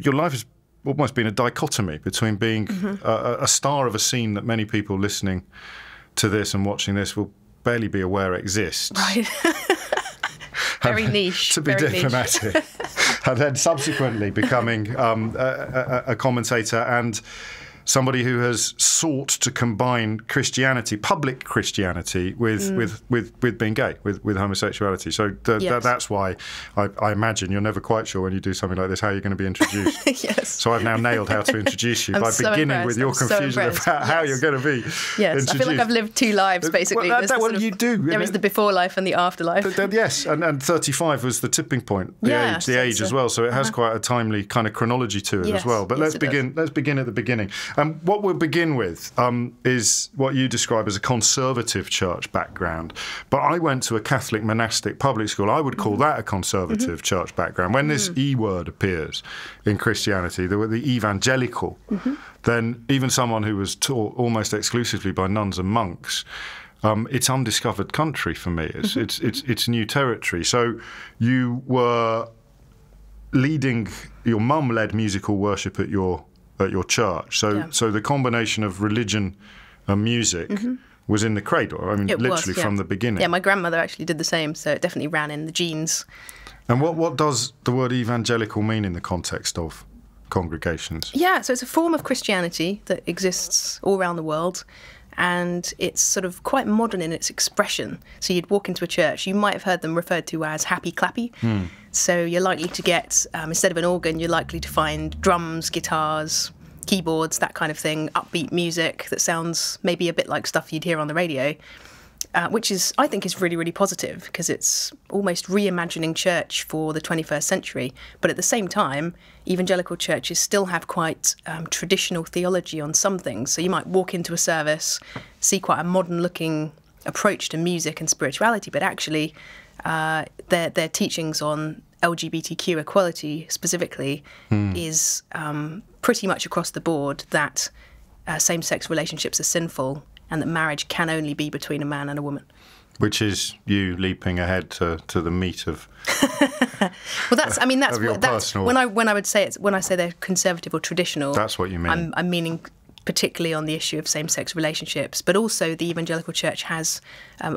your life has almost been a dichotomy between being a star of a scene that many people listening to this and watching this will barely be aware exists. Right. Very niche. To be diplomatic. And then subsequently becoming a commentator and somebody who has sought to combine Christianity, public Christianity, with being gay, with homosexuality. So that's why I imagine you're never quite sure when you do something like this how you're going to be introduced. Yes. So I've now nailed how to introduce you by beginning with your confusion about how you're going to be introduced. I feel like I've lived two lives, basically. Well, you do. There is the before life and the afterlife. Yes, and 35 was the tipping point, the age as well. So it has quite a timely kind of chronology to it as well. But let's begin at the beginning. What we'll begin with is what you describe as a conservative church background. But I went to a Catholic monastic public school. I would call that a conservative church background. When this E word appears in Christianity, the evangelical, then even someone who was taught almost exclusively by nuns and monks, it's undiscovered country for me. It's new territory. So you were leading, your mum led musical worship at your church. So the combination of religion and music was in the cradle. I mean, literally from the beginning. Yeah, my grandmother actually did the same, so it definitely ran in the genes. And what does the word evangelical mean in the context of congregations? Yeah, so it's a form of Christianity that exists all around the world, and it's sort of quite modern in its expression. So you'd walk into a church, you might have heard them referred to as happy clappy. So you're likely to get, instead of an organ, you're likely to find drums, guitars, keyboards, that kind of thing, upbeat music that sounds maybe a bit like stuff you'd hear on the radio, which I think is really, really positive because it's almost reimagining church for the 21st century. But at the same time, evangelical churches still have quite traditional theology on some things. So you might walk into a service, see quite a modern-looking approach to music and spirituality, but actually their teachings on LGBTQ equality specifically is pretty much across the board that same-sex relationships are sinful and that marriage can only be between a man and a woman. Which is you leaping ahead to the meat of well, that's personal. when I would say when I say they're conservative or traditional. That's what you mean. I'm meaning particularly on the issue of same-sex relationships, but also the evangelical church has,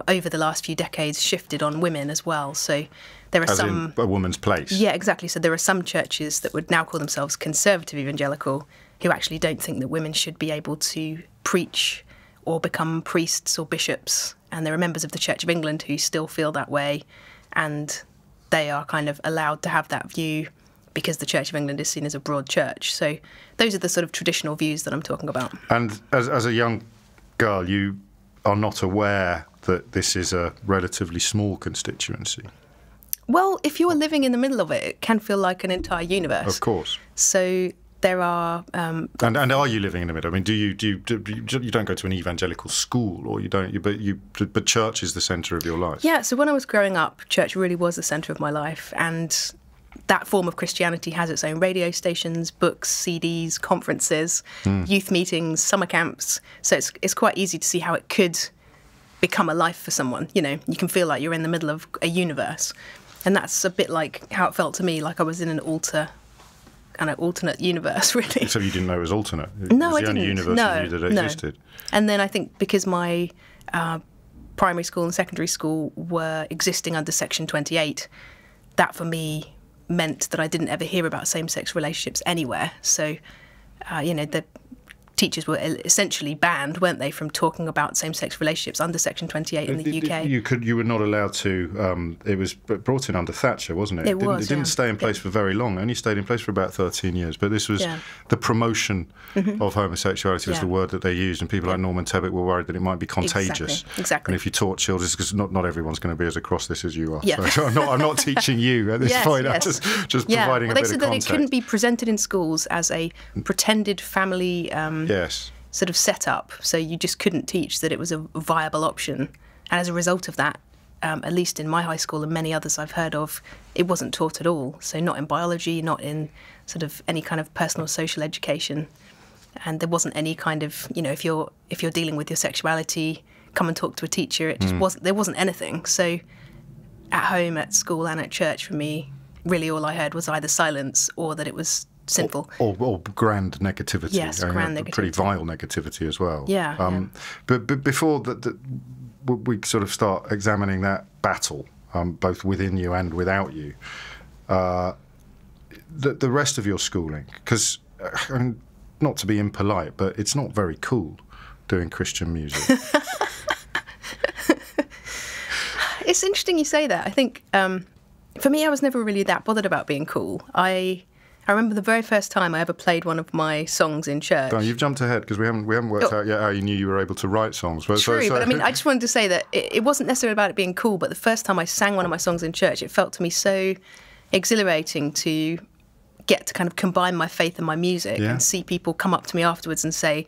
over the last few decades, shifted on women as well. So there are some in a woman's place. Yeah, exactly. So there are some churches that would now call themselves conservative evangelical who actually don't think that women should be able to preach or become priests or bishops. And there are members of the Church of England who still feel that way, and they are kind of allowed to have that view because the Church of England is seen as a broad church. So those are the sort of traditional views that I'm talking about. And as a young girl, you are not aware that this is a relatively small constituency. Well, if you're living in the middle of it, it can feel like an entire universe. Of course. So there are... And are you living in the middle? I mean, you don't go to an evangelical school, or you don't, but church is the centre of your life. Yeah, so when I was growing up, church really was the centre of my life, and that form of Christianity has its own radio stations, books, CDs, conferences, youth meetings, summer camps. So it's quite easy to see how it could become a life for someone. You know, you can feel like you're in the middle of a universe. And that's a bit like how it felt to me, like I was in an alternate universe, really. Except you didn't know it was alternate. No, I didn't. It was the only universe you knew that existed. And then I think because my primary school and secondary school were existing under Section 28, that for me meant that I didn't ever hear about same-sex relationships anywhere. So, the teachers were essentially banned, weren't they, from talking about same-sex relationships under Section 28 in the UK. You were not allowed to. It was brought in under Thatcher, wasn't it? It didn't stay in place for very long. It only stayed in place for about 13 years. But this was the promotion of homosexuality was the word that they used, and people like Norman Tebbit were worried that it might be contagious. Exactly. And if you taught children, because not everyone's going to be as across this as you are. Yeah. So I'm not teaching you at this point. I'm just providing a bit of context. They said that it couldn't be presented in schools as a pretended family. Sort of set up, so you just couldn't teach that it was a viable option. And as a result of that, at least in my high school and many others I've heard of, it wasn't taught at all. So not in biology, not in sort of any kind of personal social education. And there wasn't any kind of, if you're dealing with your sexuality, come and talk to a teacher. It just there wasn't anything. So at home, at school and at church, for me, really all I heard was either silence or that it was sinful. Or grand negativity. Yes, grand negativity. Pretty vile negativity as well. Yeah. But before we sort of start examining that battle, both within you and without you, the rest of your schooling, because, not to be impolite, but it's not very cool doing Christian music. It's interesting you say that. I think, for me, I was never really that bothered about being cool. I remember the very first time I ever played one of my songs in church. Oh, you've jumped ahead because we haven't worked out yet how you knew you were able to write songs. But I mean, I just wanted to say that it wasn't necessarily about it being cool, but the first time I sang one of my songs in church, it felt to me so exhilarating to get to kind of combine my faith and my music and see people come up to me afterwards and say,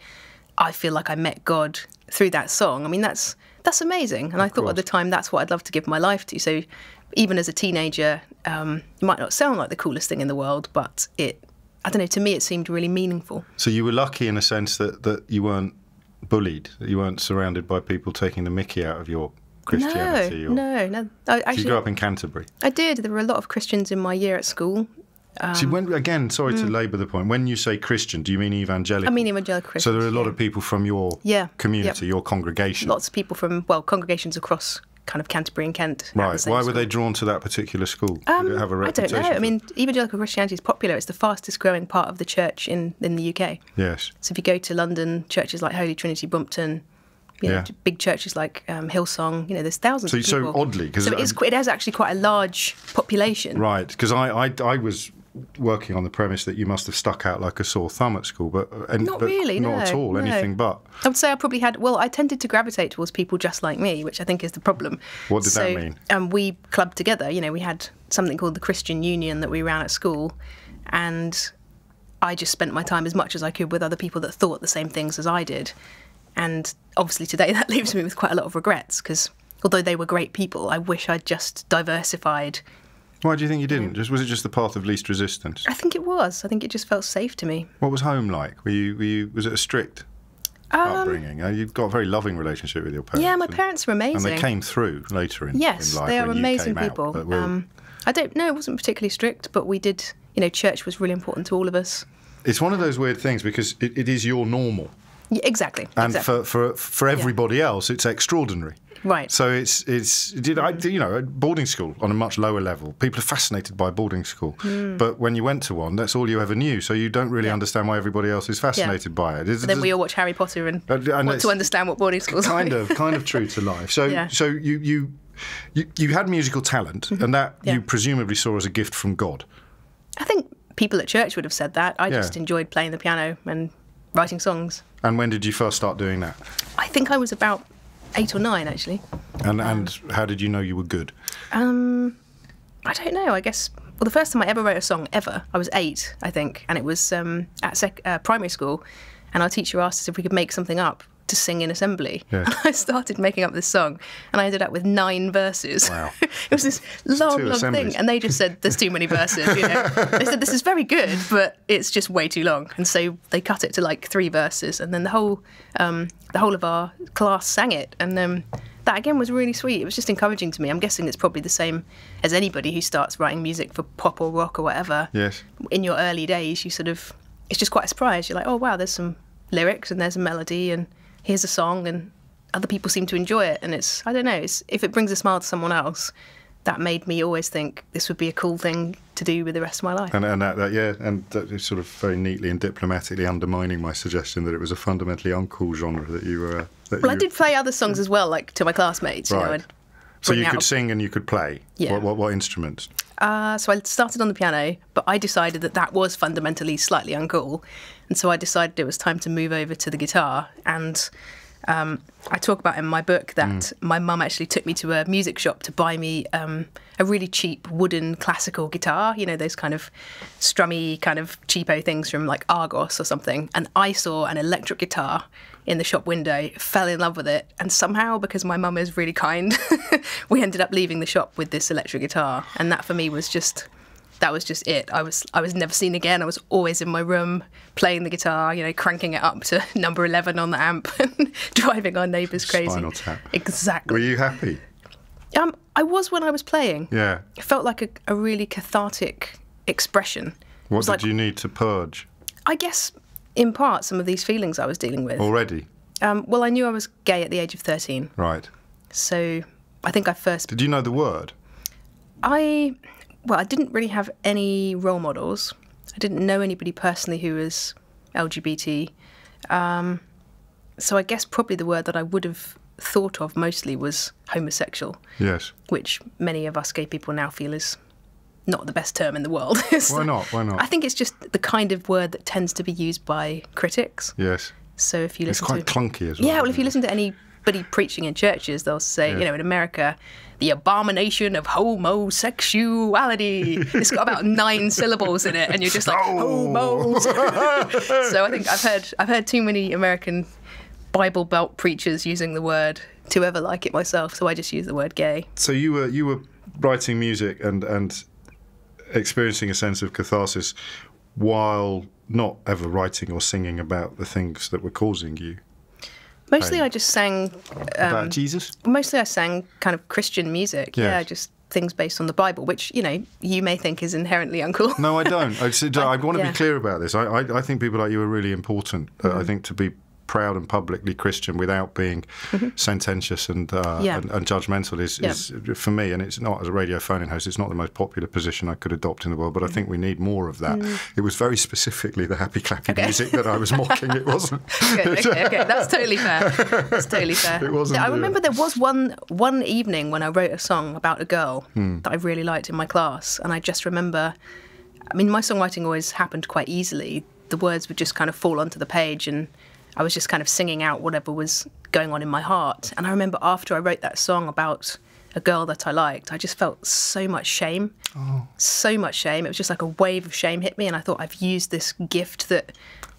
I feel like I met God through that song. I mean, that's amazing. And I thought at the time that's what I'd love to give my life to. So even as a teenager, it might not sound like the coolest thing in the world, but I don't know, to me it seemed really meaningful. So you were lucky in a sense that you weren't bullied, that you weren't surrounded by people taking the mickey out of your Christianity? No. Actually, you grew up in Canterbury? I did. There were a lot of Christians in my year at school. Sorry to labour the point, when you say Christian, do you mean evangelical? I mean evangelical Christian. So there are a lot of people from your community, your congregation? Lots of people from, congregations across kind of Canterbury and Kent. Right. Why were they drawn to that particular school? Did it have a reputation? I don't know. I mean, evangelical Christianity is popular. It's the fastest growing part of the church in the UK. Yes. So if you go to London, churches like Holy Trinity, Brompton, big churches like Hillsong, there's thousands of people. So oddly, because it has actually quite a large population. Right, because I was working on the premise that you must have stuck out like a sore thumb at school, but not really, not at all, anything but. I would say I probably had. Well, I tended to gravitate towards people just like me, which I think is the problem. What did that mean? We clubbed together. We had something called the Christian Union that we ran at school, and I just spent my time as much as I could with other people that thought the same things as I did. And obviously today that leaves me with quite a lot of regrets, because although they were great people, I wish I'd just diversified. Why do you think you didn't? Was it just the path of least resistance? I think it was. I think it just felt safe to me. What was home like? Was it a strict upbringing? You've got a very loving relationship with your parents. Yeah, my parents were amazing. And they came through later in life. Yes, they are amazing people. I don't know, it wasn't particularly strict, but we did, church was really important to all of us. It's one of those weird things because it is your normal. Yeah, exactly. And for everybody else, it's extraordinary. Right. So it's boarding school on a much lower level. People are fascinated by boarding school, but when you went to one, that's all you ever knew. So you don't really understand why everybody else is fascinated by it. Then we all watch Harry Potter and want to understand what boarding school's kind of true to life. So you had musical talent, and that you presumably saw as a gift from God. I think people at church would have said that. I just enjoyed playing the piano and writing songs. And when did you first start doing that? I think I was about 8 or 9, actually. And how did you know you were good? I don't know. I guess, well, the first time I ever wrote a song ever, I was 8, I think, and it was at primary school, and our teacher asked us if we could make something up to sing in assembly. Yeah. And I started making up this song, and I ended up with 9 verses. Wow. It was this long thing, and they just said, there's too many verses, They said, this is very good, but it's just way too long. And so they cut it to like 3 verses, and then the whole of our class sang it, and that again was really sweet. It was just encouraging to me. I'm guessing it's probably the same as anybody who starts writing music for pop or rock or whatever. Yes. In your early days, it's just quite a surprise. You're like, oh wow, there's some lyrics and there's a melody and here's a song, and other people seem to enjoy it. And I don't know, if it brings a smile to someone else, that made me always think this would be a cool thing to do with the rest of my life. And that is sort of very neatly and diplomatically undermining my suggestion that it was a fundamentally uncool genre that you were. I did play other songs as well, like to my classmates. Right. So you could sing and you could play. Yeah. What instruments? So I started on the piano, but I decided that was fundamentally slightly uncool, and so I decided it was time to move over to the guitar. And I talk about in my book that my mum actually took me to a music shop to buy me a really cheap wooden classical guitar, those kind of strummy kind of cheapo things from like Argos or something. And I saw an electric guitar in the shop window, fell in love with it, and somehow, because my mum is really kind, we ended up leaving the shop with this electric guitar. And that for me was just it. I was never seen again. I was always in my room playing the guitar, cranking it up to number 11 on the amp and driving our neighbours crazy. Spinal Tap. Exactly. Were you happy? I was when I was playing. Yeah. It felt like a really cathartic expression. What did you need to purge? I guess, in part, some of these feelings I was dealing with. Already? Well, I knew I was gay at the age of 13. Right. So I think I first... Did you know the word? I didn't really have any role models. I didn't know anybody personally who was LGBT. So I guess probably the word that I would have thought of mostly was homosexual. Yes. Which many of us gay people now feel is not the best term in the world. Why not? Why not? I think it's just the kind of word that tends to be used by critics. Yes. So if you listen it's quite clunky as well. Yeah, well, if you listen to anybody preaching in churches, they'll say, you know, in America, the abomination of homosexuality. It's got about 9 syllables in it, and you're just like, homos. So I think I've heard too many American Bible Belt preachers using the word to ever like it myself, so I just use the word gay. So you were writing music and experiencing a sense of catharsis while not ever writing or singing about the things that were causing you Mostly pain. I just sang... about Jesus? Mostly I sang kind of Christian music, yes. just things based on the Bible, which, you know, you may think is inherently uncool. No, I don't. I want to be clear about this. I think people like you are really important. I think to be proud and publicly Christian without being sententious and judgmental is for me, and it's not, as a radio phone-in host, it's not the most popular position I could adopt in the world, but I think we need more of that. It was very specifically the happy clappy music that I was mocking. It wasn't. Okay. That's totally fair. That's totally fair. It wasn't. I remember there was one evening when I wrote a song about a girl that I really liked in my class, and I just remember, I mean, my songwriting always happened quite easily. The words would just kind of fall onto the page, and I was just kind of singing out whatever was going on in my heart. And I remember after I wrote that song about a girl that I liked, I just felt so much shame. So much shame. It was just like a wave of shame hit me, and I thought, I've used this gift that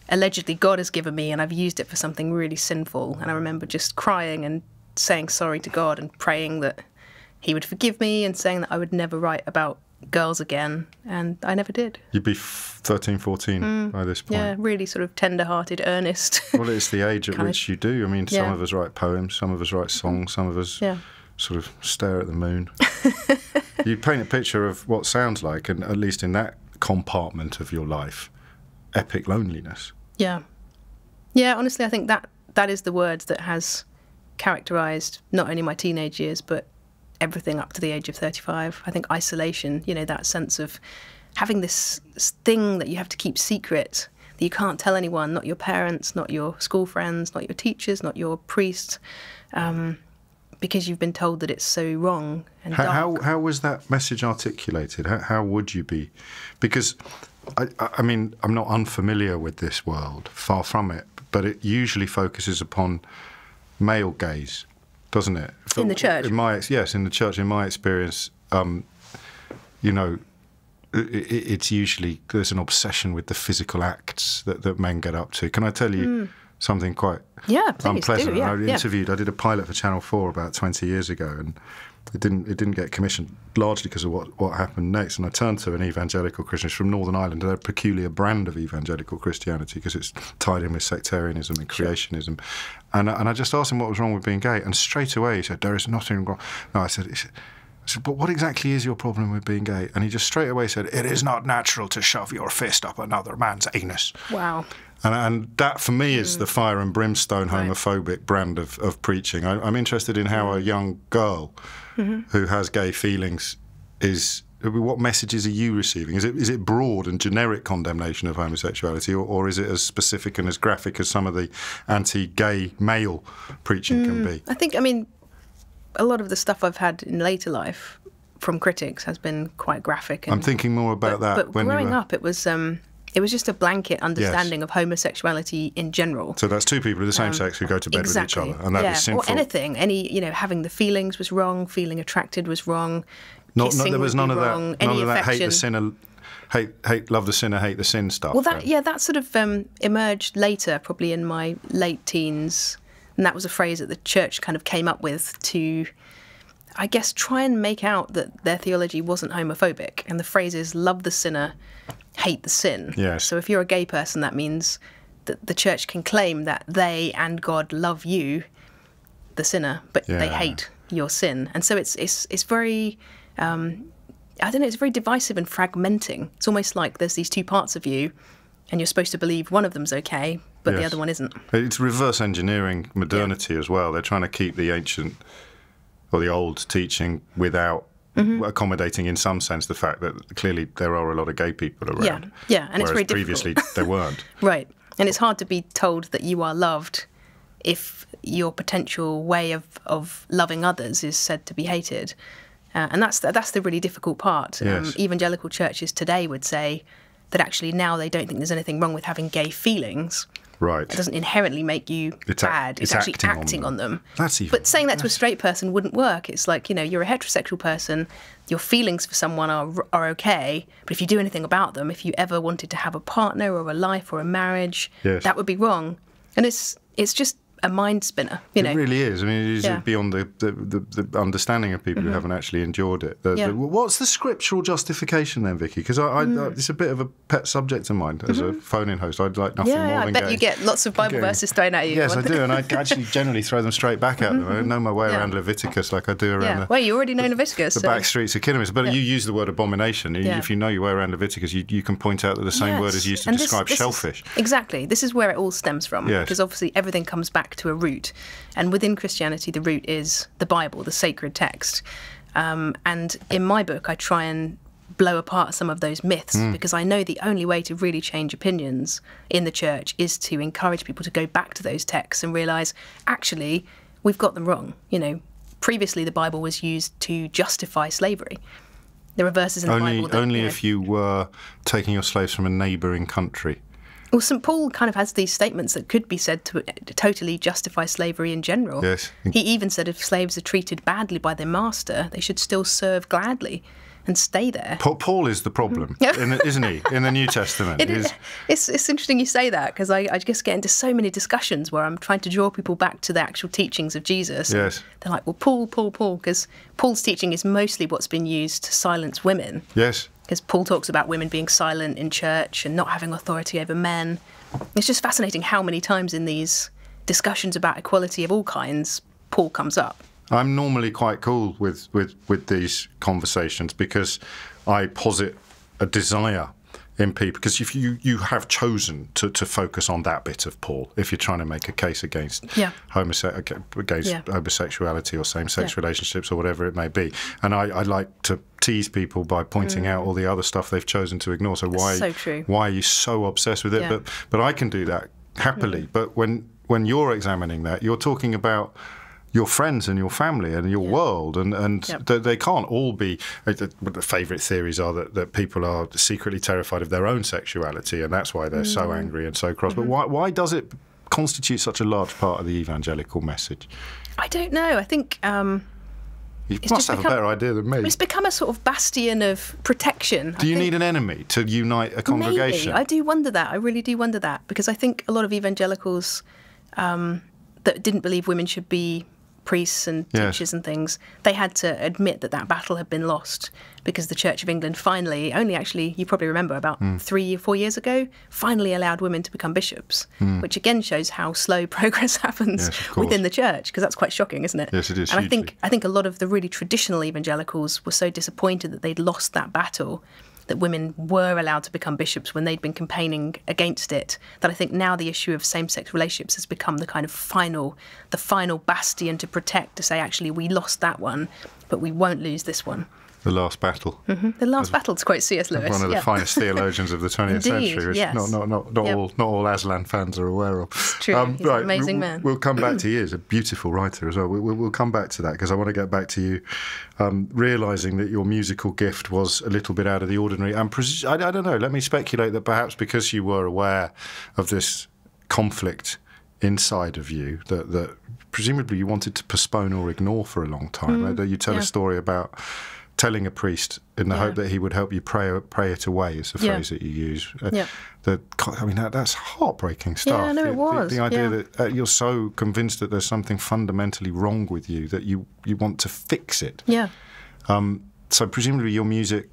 allegedly God has given me, and I've used it for something really sinful. And I remember just crying and saying sorry to God and praying that he would forgive me, and saying that I would never write about girls again, and I never did. You'd be 13, 14 by this point. Yeah, really sort of tender-hearted, earnest. Well, it's the age at which you do. I mean, some of us write poems, some of us write songs, some of us sort of stare at the moon. You paint a picture of what sounds like, and at least in that compartment of your life, epic loneliness. Yeah. Yeah, honestly, I think that is the word that has characterised not only my teenage years, but everything up to the age of 35. I think isolation, you know, that sense of having this thing that you have to keep secret, that you can't tell anyone, not your parents, not your school friends, not your teachers, not your priest, because you've been told that it's so wrong and dark. How was that message articulated? How would you be? Because, I mean, I'm not unfamiliar with this world, far from it, but it usually focuses upon male gaze, doesn't it? In the church? Yes, in the church. In my experience, you know, it's usually, there's an obsession with the physical acts that men get up to. Can I tell you something quite unpleasant? Do, I did a pilot for Channel 4 about 20 years ago, and it didn't get commissioned, largely because of what happened next. And I turned to an evangelical Christian from Northern Ireland. They're a peculiar brand of evangelical Christianity because it's tied in with sectarianism and creationism. And I just asked him what was wrong with being gay, and straight away he said, "There is nothing wrong." No, I said, "But what exactly is your problem with being gay?" And he just straight away said, "It is not natural to shove your fist up another man's anus." Wow. And that, for me, is the fire and brimstone homophobic brand of preaching. I'm interested in how a young girl who has gay feelings what messages are you receiving? Is it broad and generic condemnation of homosexuality, or is it as specific and as graphic as some of the anti-gay male preaching can be? I think, I mean, a lot of the stuff I've had in later life from critics has been quite graphic. I'm thinking more about that. But growing up, it was just a blanket understanding of homosexuality in general. So that's two people of the same sex who go to bed with each other, and that is sinful. Or anything. Having the feelings was wrong, feeling attracted was wrong, kissing there was none of wrong, that. None of that hate the sinner, love the sinner, hate the sin stuff. Well, that sort of emerged later, probably in my late teens, and that was a phrase that the church kind of came up with to, I guess, try and make out that their theology wasn't homophobic. And the phrase is, love the sinner, hate the sin. Yes. So if you're a gay person, that means that the church can claim that they and God love you, the sinner, but they hate your sin. And so it's very I don't know, it's very divisive and fragmenting. It's almost like there's these two parts of you, and you're supposed to believe one of them's okay, but the other one isn't. It's reverse engineering modernity as well. They're trying to keep the ancient or the old teaching without accommodating, in some sense, the fact that clearly there are a lot of gay people around. Yeah, and it's very previously there weren't. Right, and it's hard to be told that you are loved if your potential way of loving others is said to be hated. And that's the really difficult part. Yes. Evangelical churches today would say that actually now they don't think there's anything wrong with having gay feelings. Right. It doesn't inherently make you bad. It's actually acting on them. But saying that to a straight person wouldn't work. It's like, you're a heterosexual person, your feelings for someone are okay, but if you do anything about them, if you ever wanted to have a partner or a life or a marriage, that would be wrong. And it's just a mind spinner, It really is. I mean, it is beyond the understanding of people who haven't actually endured it. What's the scriptural justification then, Vicky? Because it's a bit of a pet subject of mine as a phone-in host. I'd like nothing more than I bet you get lots of Bible verses thrown at you. Yes, I do, and I actually generally throw them straight back at them. I don't know my way around Leviticus like I do around well, you already know Leviticus. The back streets of Kidderminster. But you use the word abomination. If you know your way around Leviticus, you can point out that the same word is used to describe shellfish. Exactly. This is where it all stems from, because obviously everything comes back to a root. And within Christianity, the root is the Bible, the sacred text. And in my book, I try and blow apart some of those myths, because I know the only way to really change opinions in the church is to encourage people to go back to those texts and realise, actually, we've got them wrong. Previously the Bible was used to justify slavery. There are verses in the Bible that... Only if you were taking your slaves from a neighbouring country. Well, St. Paul kind of has these statements that could be said to totally justify slavery in general. Yes. He even said if slaves are treated badly by their master, they should still serve gladly and stay there. Paul is the problem, isn't he, in the New Testament? It's interesting you say that, because I just get into so many discussions where I'm trying to draw people back to the actual teachings of Jesus. Yes. They're like, well, Paul, because Paul's teaching is mostly what's been used to silence women. Yes. Because Paul talks about women being silent in church and not having authority over men. It's just fascinating how many times in these discussions about equality of all kinds, Paul comes up. I'm normally quite cool with these conversations, because I posit a desire in people, because if you have chosen to focus on that bit of Paul, if you're trying to make a case against homosexuality or same-sex relationships or whatever it may be, and I like to tease people by pointing out all the other stuff they've chosen to ignore. So why are you so obsessed with it? But I can do that happily. But when you're examining that, you're talking about your friends and your family and your world, and they can't all be... The favourite theories are that people are secretly terrified of their own sexuality, and that's why they're so angry and so cross. But why does it constitute such a large part of the evangelical message? I don't know. I think... You must have a better idea than me. It's become a sort of bastion of protection. Do you need an enemy to unite a congregation? Maybe. I do wonder that. I really do wonder that, because I think a lot of evangelicals that didn't believe women should be priests and teachers and things, they had to admit that battle had been lost, because the Church of England finally, you probably remember, about 3 or 4 years ago, finally allowed women to become bishops, which again shows how slow progress happens within the church, because that's quite shocking, isn't it? Yes, it is. And I think a lot of the really traditional evangelicals were so disappointed that they'd lost that battle, that women were allowed to become bishops when they'd been campaigning against it, that I think now the issue of same-sex relationships has become the kind of final bastion to protect, to say, actually, we lost that one, but we won't lose this one. The last battle. The last battle, to quote C.S. Lewis. One of the finest theologians of the 20th century, which not all Aslan fans are aware of. It's true. He's an amazing man. We'll come back to you. He's a beautiful writer as well. We'll come back to that, because I want to get back to you realising that your musical gift was a little bit out of the ordinary. And I don't know, let me speculate that perhaps because you were aware of this conflict inside of you that presumably you wanted to postpone or ignore for a long time. You tell a story about telling a priest in the hope that he would help you pray it away, is the phrase that you use. That's heartbreaking stuff. Yeah, no, it was. The idea that you're so convinced that there's something fundamentally wrong with you that you want to fix it. Yeah. So presumably your music,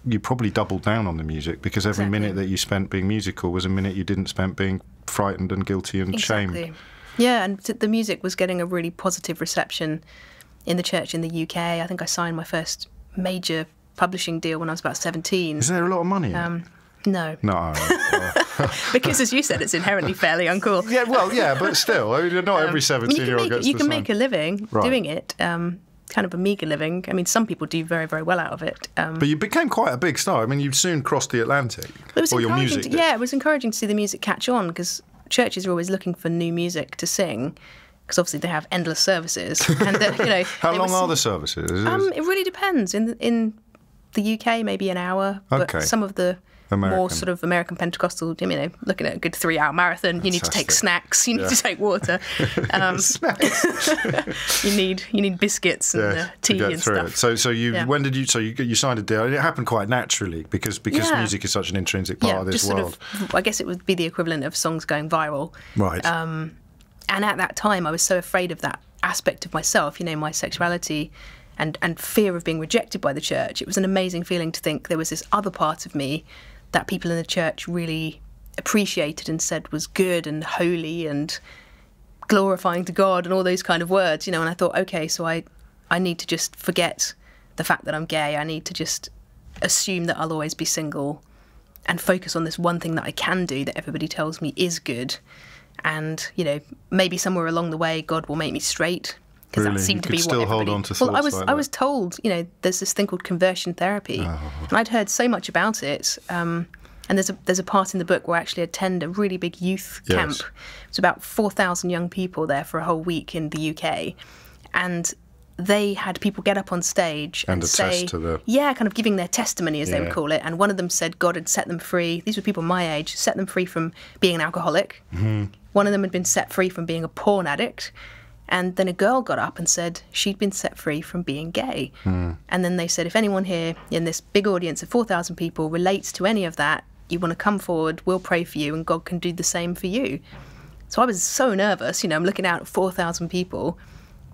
you probably doubled down on the music, because every minute that you spent being musical was a minute you didn't spend being frightened and guilty and shamed. Yeah, and the music was getting a really positive reception in the church in the UK. I think I signed my first major publishing deal when I was about 17. Is there a lot of money in it? No. No. Because, as you said, it's inherently fairly uncool. Yeah, well, yeah, but still, I mean, not every 17-year-old gets You to can sign. make a living doing it, kind of a meagre living. I mean, some people do very, very well out of it. But you became quite a big star. I mean, you soon crossed the Atlantic. Or your music did. Yeah, it was encouraging to see the music catch on, because churches are always looking for new music to sing, because obviously they have endless services. And how long are the services? It really depends. In the UK, maybe an hour. Okay. But some of the more sort of American Pentecostal, looking at a good 3-hour marathon, you need to take snacks, you need to take water. you need biscuits and tea and stuff. So when did you? So you signed a deal. It happened quite naturally because music is such an intrinsic part of this world. I guess it would be the equivalent of songs going viral. Right. And at that time, I was so afraid of that aspect of myself, my sexuality. And fear of being rejected by the church. It was an amazing feeling to think there was this other part of me that people in the church really appreciated and said was good and holy and glorifying to God and all those kind of words, And I thought, okay, so I need to just forget the fact that I'm gay. I need to just assume that I'll always be single and focus on this one thing that I can do that everybody tells me is good. And, maybe somewhere along the way, God will make me straight. Because that seemed to be still what hold on to thoughts I was told, there's this thing called conversion therapy, and I'd heard so much about it. And there's a part in the book where I actually attend a really big youth camp. It's about 4,000 young people there for a whole week in the UK, and they had people get up on stage and say, kind of giving their testimony, as they would call it. And one of them said God had set them free. These were people my age, set them free from being an alcoholic. Mm-hmm. One of them had been set free from being a porn addict. And then a girl got up and said she'd been set free from being gay. Mm. And then they said, if anyone here in this big audience of 4,000 people relates to any of that, you want to come forward, we'll pray for you, and God can do the same for you. So I was so nervous, I'm looking out at 4,000 people,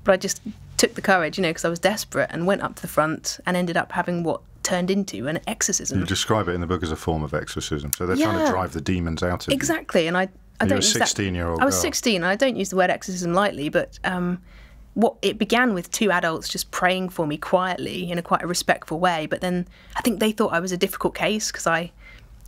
but I just took the courage, because I was desperate, and went up to the front and ended up having what turned into an exorcism. You describe it in the book as a form of exorcism. So they're trying to drive the demons out of you. Exactly, and I don't use 16-year-old girl. I was 16, and I don't use the word exorcism lightly, but it began with 2 adults just praying for me quietly in quite a respectful way. But then I think they thought I was a difficult case because I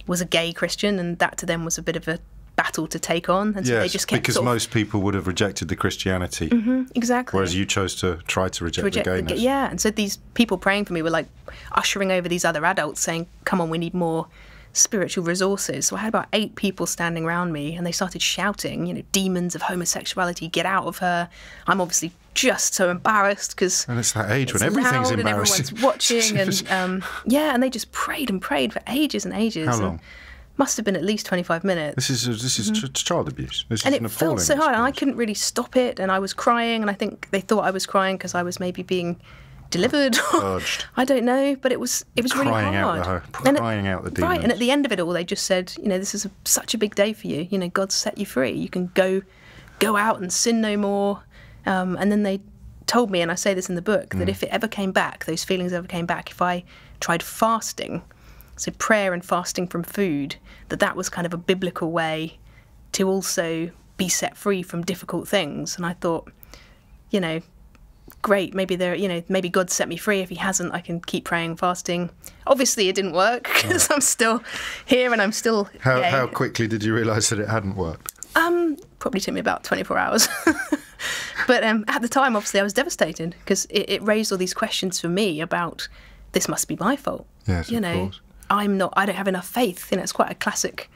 was a gay Christian, and that to them was a bit of a battle to take on. And so they just kept because most people would have rejected the Christianity. Mm-hmm, exactly. Whereas you chose to try to reject the gayness. And so these people praying for me were like ushering over these other adults saying, come on, we need more spiritual resources. So I had about 8 people standing around me, and they started shouting, demons of homosexuality, get out of her. I'm obviously just so embarrassed because and it's that age when everything's embarrassing and everyone's watching, and and they just prayed and prayed for ages and ages. How long? Must have been at least 25 minutes. This is child abuse. And it felt so hard, and I couldn't really stop it, and I was crying, and I think they thought I was crying because I was maybe being delivered. I don't know, but it was really hard. Crying out the demons. Right, and at the end of it all, they just said, this is such a big day for you. God's set you free. You can go out and sin no more. And then they told me, and I say this in the book, that if it ever came back, those feelings ever came back, if I tried fasting, so prayer and fasting from food, that was kind of a biblical way to also be set free from difficult things. And I thought, great, maybe God set me free. If he hasn't, I can keep praying and fasting. Obviously, it didn't work because I'm still here and I'm still gay. How quickly did you realise that it hadn't worked? Probably took me about 24 hours. But at the time, obviously, I was devastated because it raised all these questions for me about this must be my fault. Yes, of course. I don't have enough faith. It's quite a classic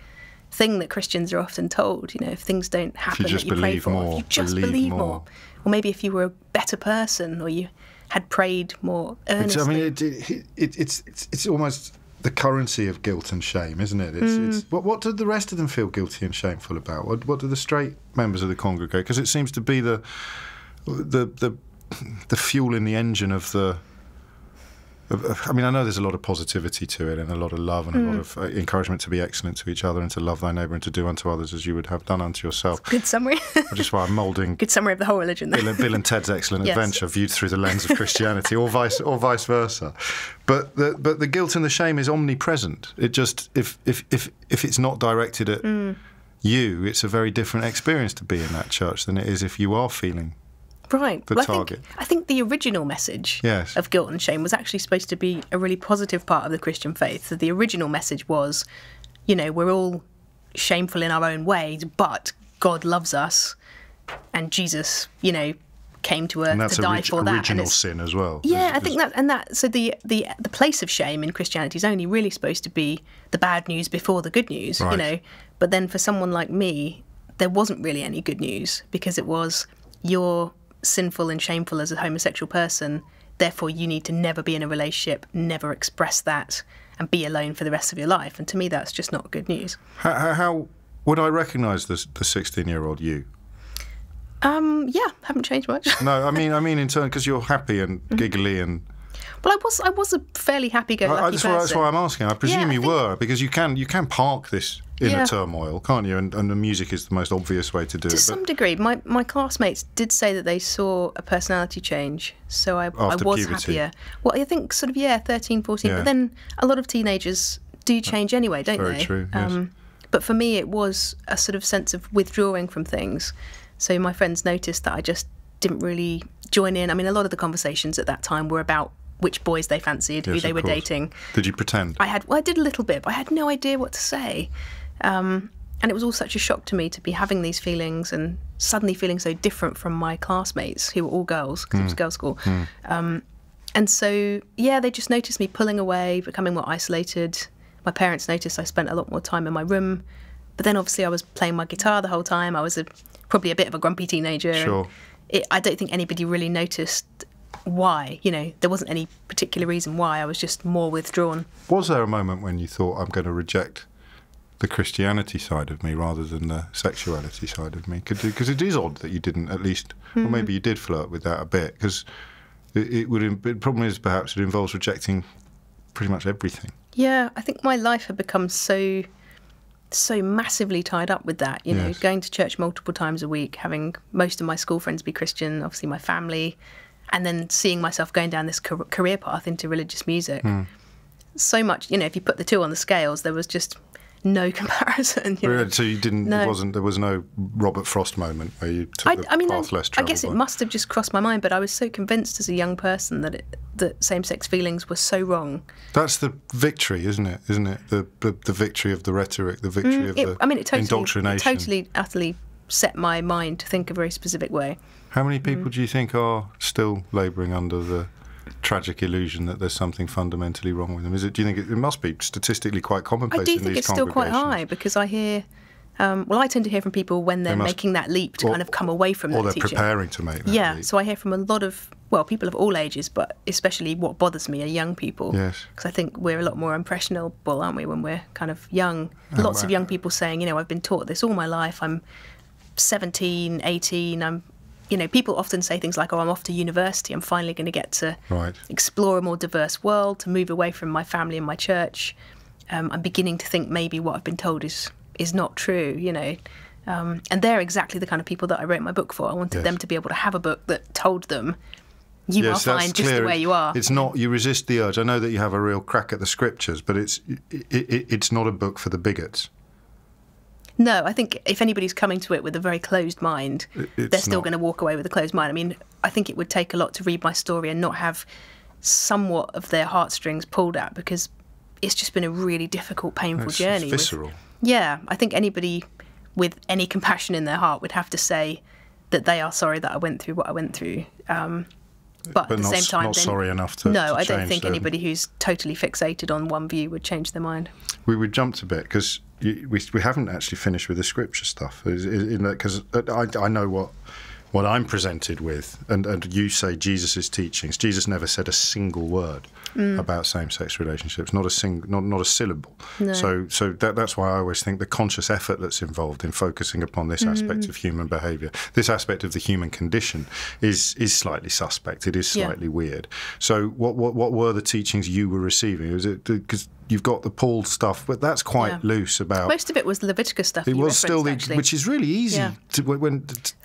thing that Christians are often told. If things don't happen that you pray for, if you just believe more. Or maybe if you were a better person, or you had prayed more earnestly. It's almost the currency of guilt and shame, isn't it? What did the rest of them feel guilty and shameful about? What do the straight members of the congregation? Because it seems to be the fuel in the engine of the. I know there's a lot of positivity to it, and a lot of love, and a lot of encouragement to be excellent to each other, and to love thy neighbour, and to do unto others as you would have done unto yourself. Good summary. Which is why I'm moulding. Good summary of the whole religion. Bill and Ted's Excellent Adventure viewed through the lens of Christianity, or vice versa. But the guilt and the shame is omnipresent. It just if it's not directed at you, it's a very different experience to be in that church than it is if you are feeling Right. the target. I think the original message of guilt and shame was actually supposed to be a really positive part of the Christian faith. So the original message was, we're all shameful in our own ways, but God loves us, and Jesus, came to earth to die for that. That's original sin as well. Yeah, I think that. So the place of shame in Christianity is only really supposed to be the bad news before the good news, right. But then for someone like me, there wasn't really any good news, because it was, you're sinful and shameful as a homosexual person, therefore you need to never be in a relationship, never express that, and be alone for the rest of your life. And to me, that's just not good news. How would I recognise the 16-year-old you? Yeah, haven't changed much. No, I mean in turn, because you're happy and giggly and. Well, I was a fairly happy-go-lucky person. That's why I'm asking. I presume you were, because you can park this inner turmoil, can't you? And the music is the most obvious way to do it. To some degree, my classmates did say that they saw a personality change, so I was puberty. Happier. Well, I think 13, 14, but then a lot of teenagers do change anyway, don't they? Very true, yes. But for me, it was a sort of sense of withdrawing from things. So my friends noticed that I just didn't really join in. I mean, a lot of the conversations at that time were about which boys they fancied, who they were dating. Did you pretend? I did a little bit, but I had no idea what to say. And it was all such a shock to me to be having these feelings and suddenly feeling so different from my classmates, who were all girls, because it was girls' school. And so, they just noticed me pulling away, becoming more isolated. My parents noticed I spent a lot more time in my room. But then obviously I was playing my guitar the whole time. I was probably a bit of a grumpy teenager. Sure. I don't think anybody really noticed why. There wasn't any particular reason why. I was just more withdrawn. Was there a moment when you thought, I'm going to reject the Christianity side of me rather than the sexuality side of me? Because it is odd that you didn't at least, or maybe you did flirt with that a bit, because the problem is perhaps it involves rejecting pretty much everything. Yeah, I think my life had become so massively tied up with that, going to church multiple times a week, having most of my school friends be Christian, obviously my family, and then seeing myself going down this career path into religious music. So much, if you put the two on the scales, there was just no comparison. So you didn't, there was no Robert Frost moment where you took the path less traveled I guess it must have just crossed my mind, but I was so convinced as a young person that same-sex feelings were so wrong. That's the victory, isn't it? The victory of the rhetoric, the victory of the indoctrination. It totally, utterly set my mind to think a very specific way. How many people do you think are still labouring under the tragic illusion that there's something fundamentally wrong with them? Do you think it must be statistically quite commonplace in these congregations? I do think it's still quite high, because I hear... I tend to hear from people when they're making that leap to kind of come away from that teaching. Or they're preparing to make that leap. Yeah, so I hear from a lot of, people of all ages, but especially what bothers me are young people. Yes. Because I think we're a lot more impressionable, aren't we, when we're kind of young. Lots of young people saying, I've been taught this all my life. I'm 17, 18, people often say things like, I'm off to university. I'm finally going to get to explore a more diverse world, to move away from my family and my church. I'm beginning to think maybe what I've been told is not true, and they're exactly the kind of people that I wrote my book for. I wanted them to be able to have a book that told them, you are fine just the way you are. It's not, you resist the urge. I know that you have a real crack at the scriptures, but it's not a book for the bigots. No, I think if anybody's coming to it with a very closed mind, they're still going to walk away with a closed mind. I mean, I think it would take a lot to read my story and not have somewhat of their heartstrings pulled at, because it's just been a really difficult, painful journey. It's visceral. I think anybody with any compassion in their heart would have to say that they are sorry that I went through what I went through. But at the same time, not sorry enough to No, I don't think anybody who's totally fixated on one view would change their mind. We jumped a bit because we haven't actually finished with the scripture stuff, because I know what I'm presented with, and you say Jesus' teachings. Jesus never said a single word about same-sex relationships, not a syllable. No. So that's why I always think the conscious effort that's involved in focusing upon this aspect of human behaviour, this aspect of the human condition, is slightly suspect. It is slightly weird. So what were the teachings you were receiving? Was it because you've got the Paul stuff, but that's quite loose about... Most of it was Leviticus stuff. It was still, which is really easy. I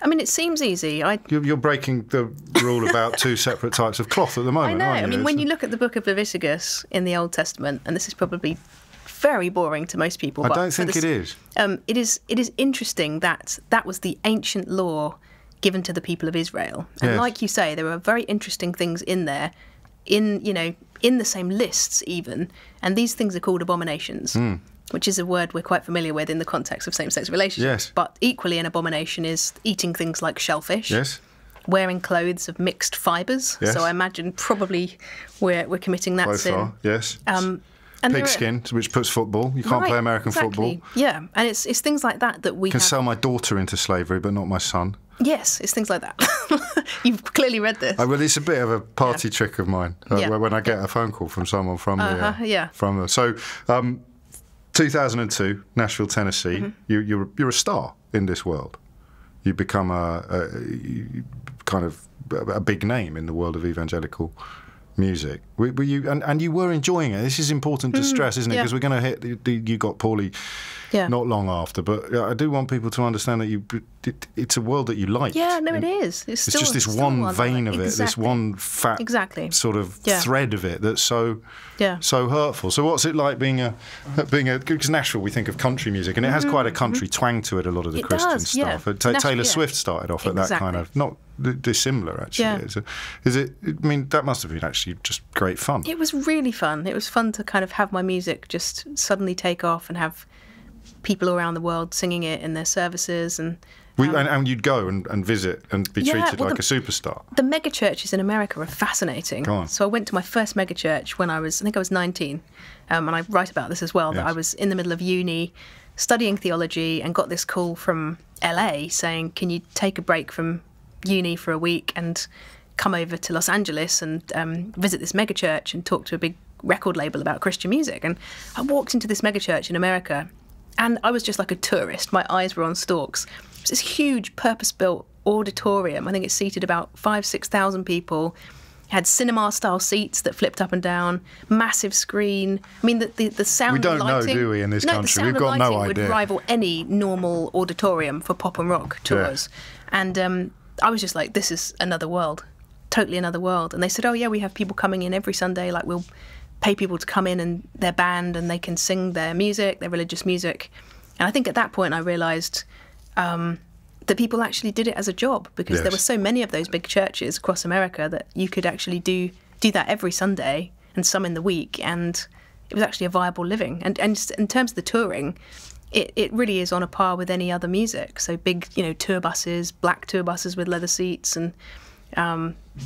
mean, it seems easy. You're breaking the rule about two separate types of cloth at the moment, I know. aren't you? I mean, when you look at the book of Leviticus in the Old Testament, and this is probably very boring to most people. I don't think it is. It is interesting that was the ancient law given to the people of Israel. And like you say, there are very interesting things in there, in the same lists even, and these things are called abominations, which is a word we're quite familiar with in the context of same-sex relationships. But equally an abomination is eating things like shellfish. Wearing clothes of mixed fibres. So I imagine probably we're committing that Both sin. Are, yes. And pigskin, which puts football. You can't play American football. Yeah, and it's things like that we can sell my daughter into slavery, but not my son. Yes, it's things like that. You've clearly read this. Well, it's a bit of a party trick of mine when I get a phone call from someone from So, 2002, Nashville, Tennessee. You're a star in this world. You become a big name in the world of evangelical music. Were you and you were enjoying it? This is important to stress, isn't it? Because we're going to hit. You got poorly not long after, but I do want people to understand that it's a world that you like. Yeah, no, it is. It's just this one vein of it, this one fat sort of thread of it that's so hurtful. So what's it like being a because Nashville, we think of country music, and it has quite a country twang to it. A lot of the Christian stuff. Taylor Swift started off at that kind of not dissimilar actually. Is it? I mean, that must have been actually just great fun. It was really fun. It was fun to kind of have my music just suddenly take off and have people around the world singing it in their services. And you'd go and visit and be treated like a superstar. The mega churches in America are fascinating. So I went to my first mega church when I was 19, and I write about this as well, that I was in the middle of uni studying theology and got this call from LA saying, can you take a break from uni for a week and come over to Los Angeles and visit this mega church and talk to a big record label about Christian music. And I walked into this mega church in America and I was just like a tourist. My eyes were on stalks. It was this huge purpose-built auditorium. I think it seated about 5,000-6,000 people. It had cinema-style seats that flipped up and down, massive screen. I mean, the sound and lighting... We don't know, do we, in this country? We've got no idea. Would rival any normal auditorium for pop and rock tours. And I was just like, this is another world, totally another world. And they said, oh, yeah, we have people coming in every Sunday. Like, we'll pay people to come in and their band and they can sing their music, their religious music. And I think at that point I realised that people actually did it as a job, because there were so many of those big churches across America that you could actually do that every Sunday and some in the week, and it was actually a viable living. And in terms of the touring, it really is on a par with any other music. So big, tour buses, black tour buses with leather seats, and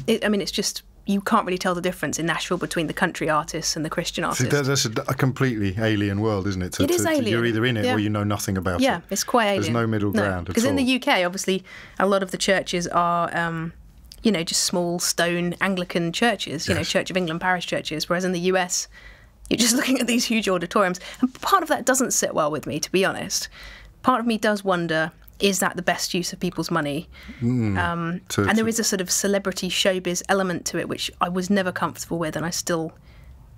it's just, you can't really tell the difference in Nashville between the country artists and the Christian artists. That's a completely alien world, isn't it? It is alien. You're either in it or you know nothing about it. Yeah, it's quite alien. There's no middle ground at all. Because in the UK, obviously, a lot of the churches are, just small stone Anglican churches, Church of England parish churches, whereas in the US, you're just looking at these huge auditoriums. And part of that doesn't sit well with me, to be honest. Part of me does wonder, is that the best use of people's money? And there is a sort of celebrity showbiz element to it, which I was never comfortable with, and I still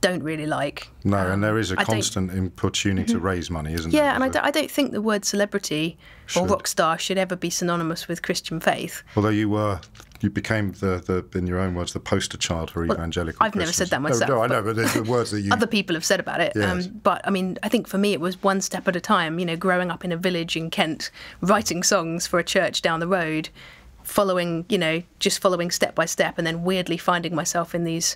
don't really like. No, and there is a constant importuning to raise money, isn't there? Yeah, and I don't think the word celebrity or rock star should ever be synonymous with Christian faith. Although you became in your own words, the poster child for evangelical. I've never said that myself. No, I know, but there's the words that you... Other people have said about it. Yes. But, I mean, I think for me it was one step at a time, growing up in a village in Kent, writing songs for a church down the road, following step by step, and then weirdly finding myself in these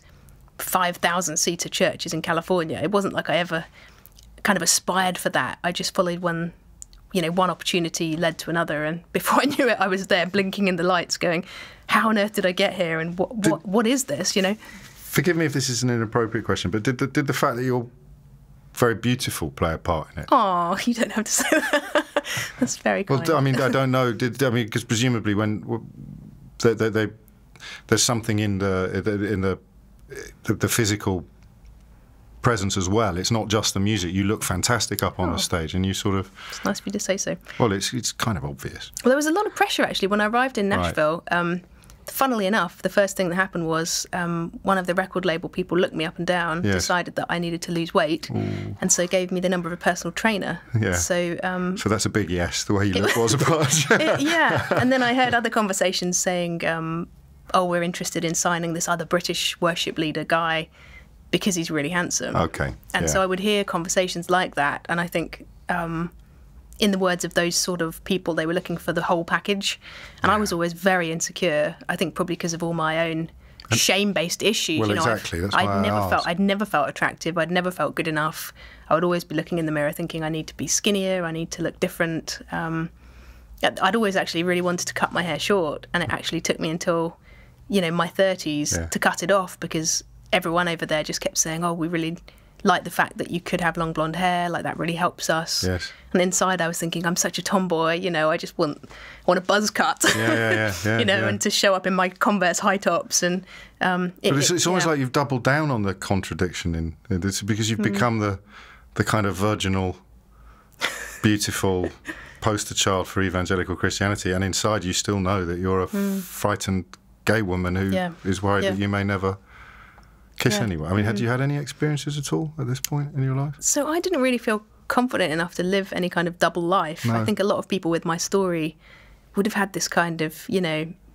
5,000-seater churches in California. It wasn't like I ever kind of aspired for that. I just followed one opportunity led to another, and before I knew it, I was there blinking in the lights going, how on earth did I get here, and what is this, Forgive me if this is an inappropriate question, but did the fact that you're very beautiful play a part in it? Oh, you don't have to say that. That's very kind. Well, I mean, I don't know. Because presumably when there's something in the physical presence as well. It's not just the music. You look fantastic up on the stage, and you sort of... It's nice of you to say so. Well, it's kind of obvious. Well, there was a lot of pressure, actually, when I arrived in Nashville. Right. Funnily enough, the first thing that happened was one of the record label people looked me up and down, decided that I needed to lose weight, and so gave me the number of a personal trainer. Yeah. So that's a big yes, the way you look was a part. Yeah. And then I heard other conversations saying, we're interested in signing this other British worship leader guy because he's really handsome. Okay. And so I would hear conversations like that, and I think, in the words of those sort of people, they were looking for the whole package. And I was always very insecure, I think probably because of all my own shame-based issues. Well, exactly. That's why I'd never felt attractive. I'd never felt good enough. I would always be looking in the mirror thinking I need to be skinnier, I need to look different. I'd always actually really wanted to cut my hair short, and it actually took me until, my 30s to cut it off, because everyone over there just kept saying, oh, we really like the fact that you could have long blonde hair, like that really helps us. Yes. And inside I was thinking, I'm such a tomboy, I just want a buzz cut, and to show up in my Converse high tops. And but it's almost like you've doubled down on the contradiction in this, because you've become the kind of virginal, beautiful poster child for evangelical Christianity, and inside you still know that you're a frightened gay woman who is worried that you may never kiss anyone. I mean, had you had any experiences at all at this point in your life? So I didn't really feel confident enough to live any kind of double life. No. I think a lot of people with my story would have had this kind of,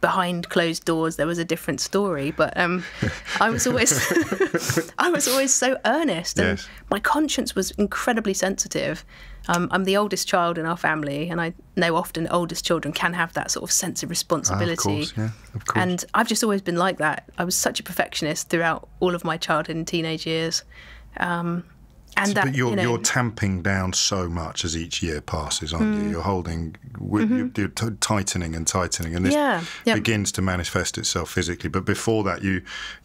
behind closed doors there was a different story. But I was always so earnest, and my conscience was incredibly sensitive. I'm the oldest child in our family, and I know often oldest children can have that sort of sense of responsibility. Of course. And I've just always been like that. I was such a perfectionist throughout all of my childhood and teenage years. But you're tamping down so much as each year passes, aren't you? You're holding, you're tightening, and this begins to manifest itself physically. But before that, you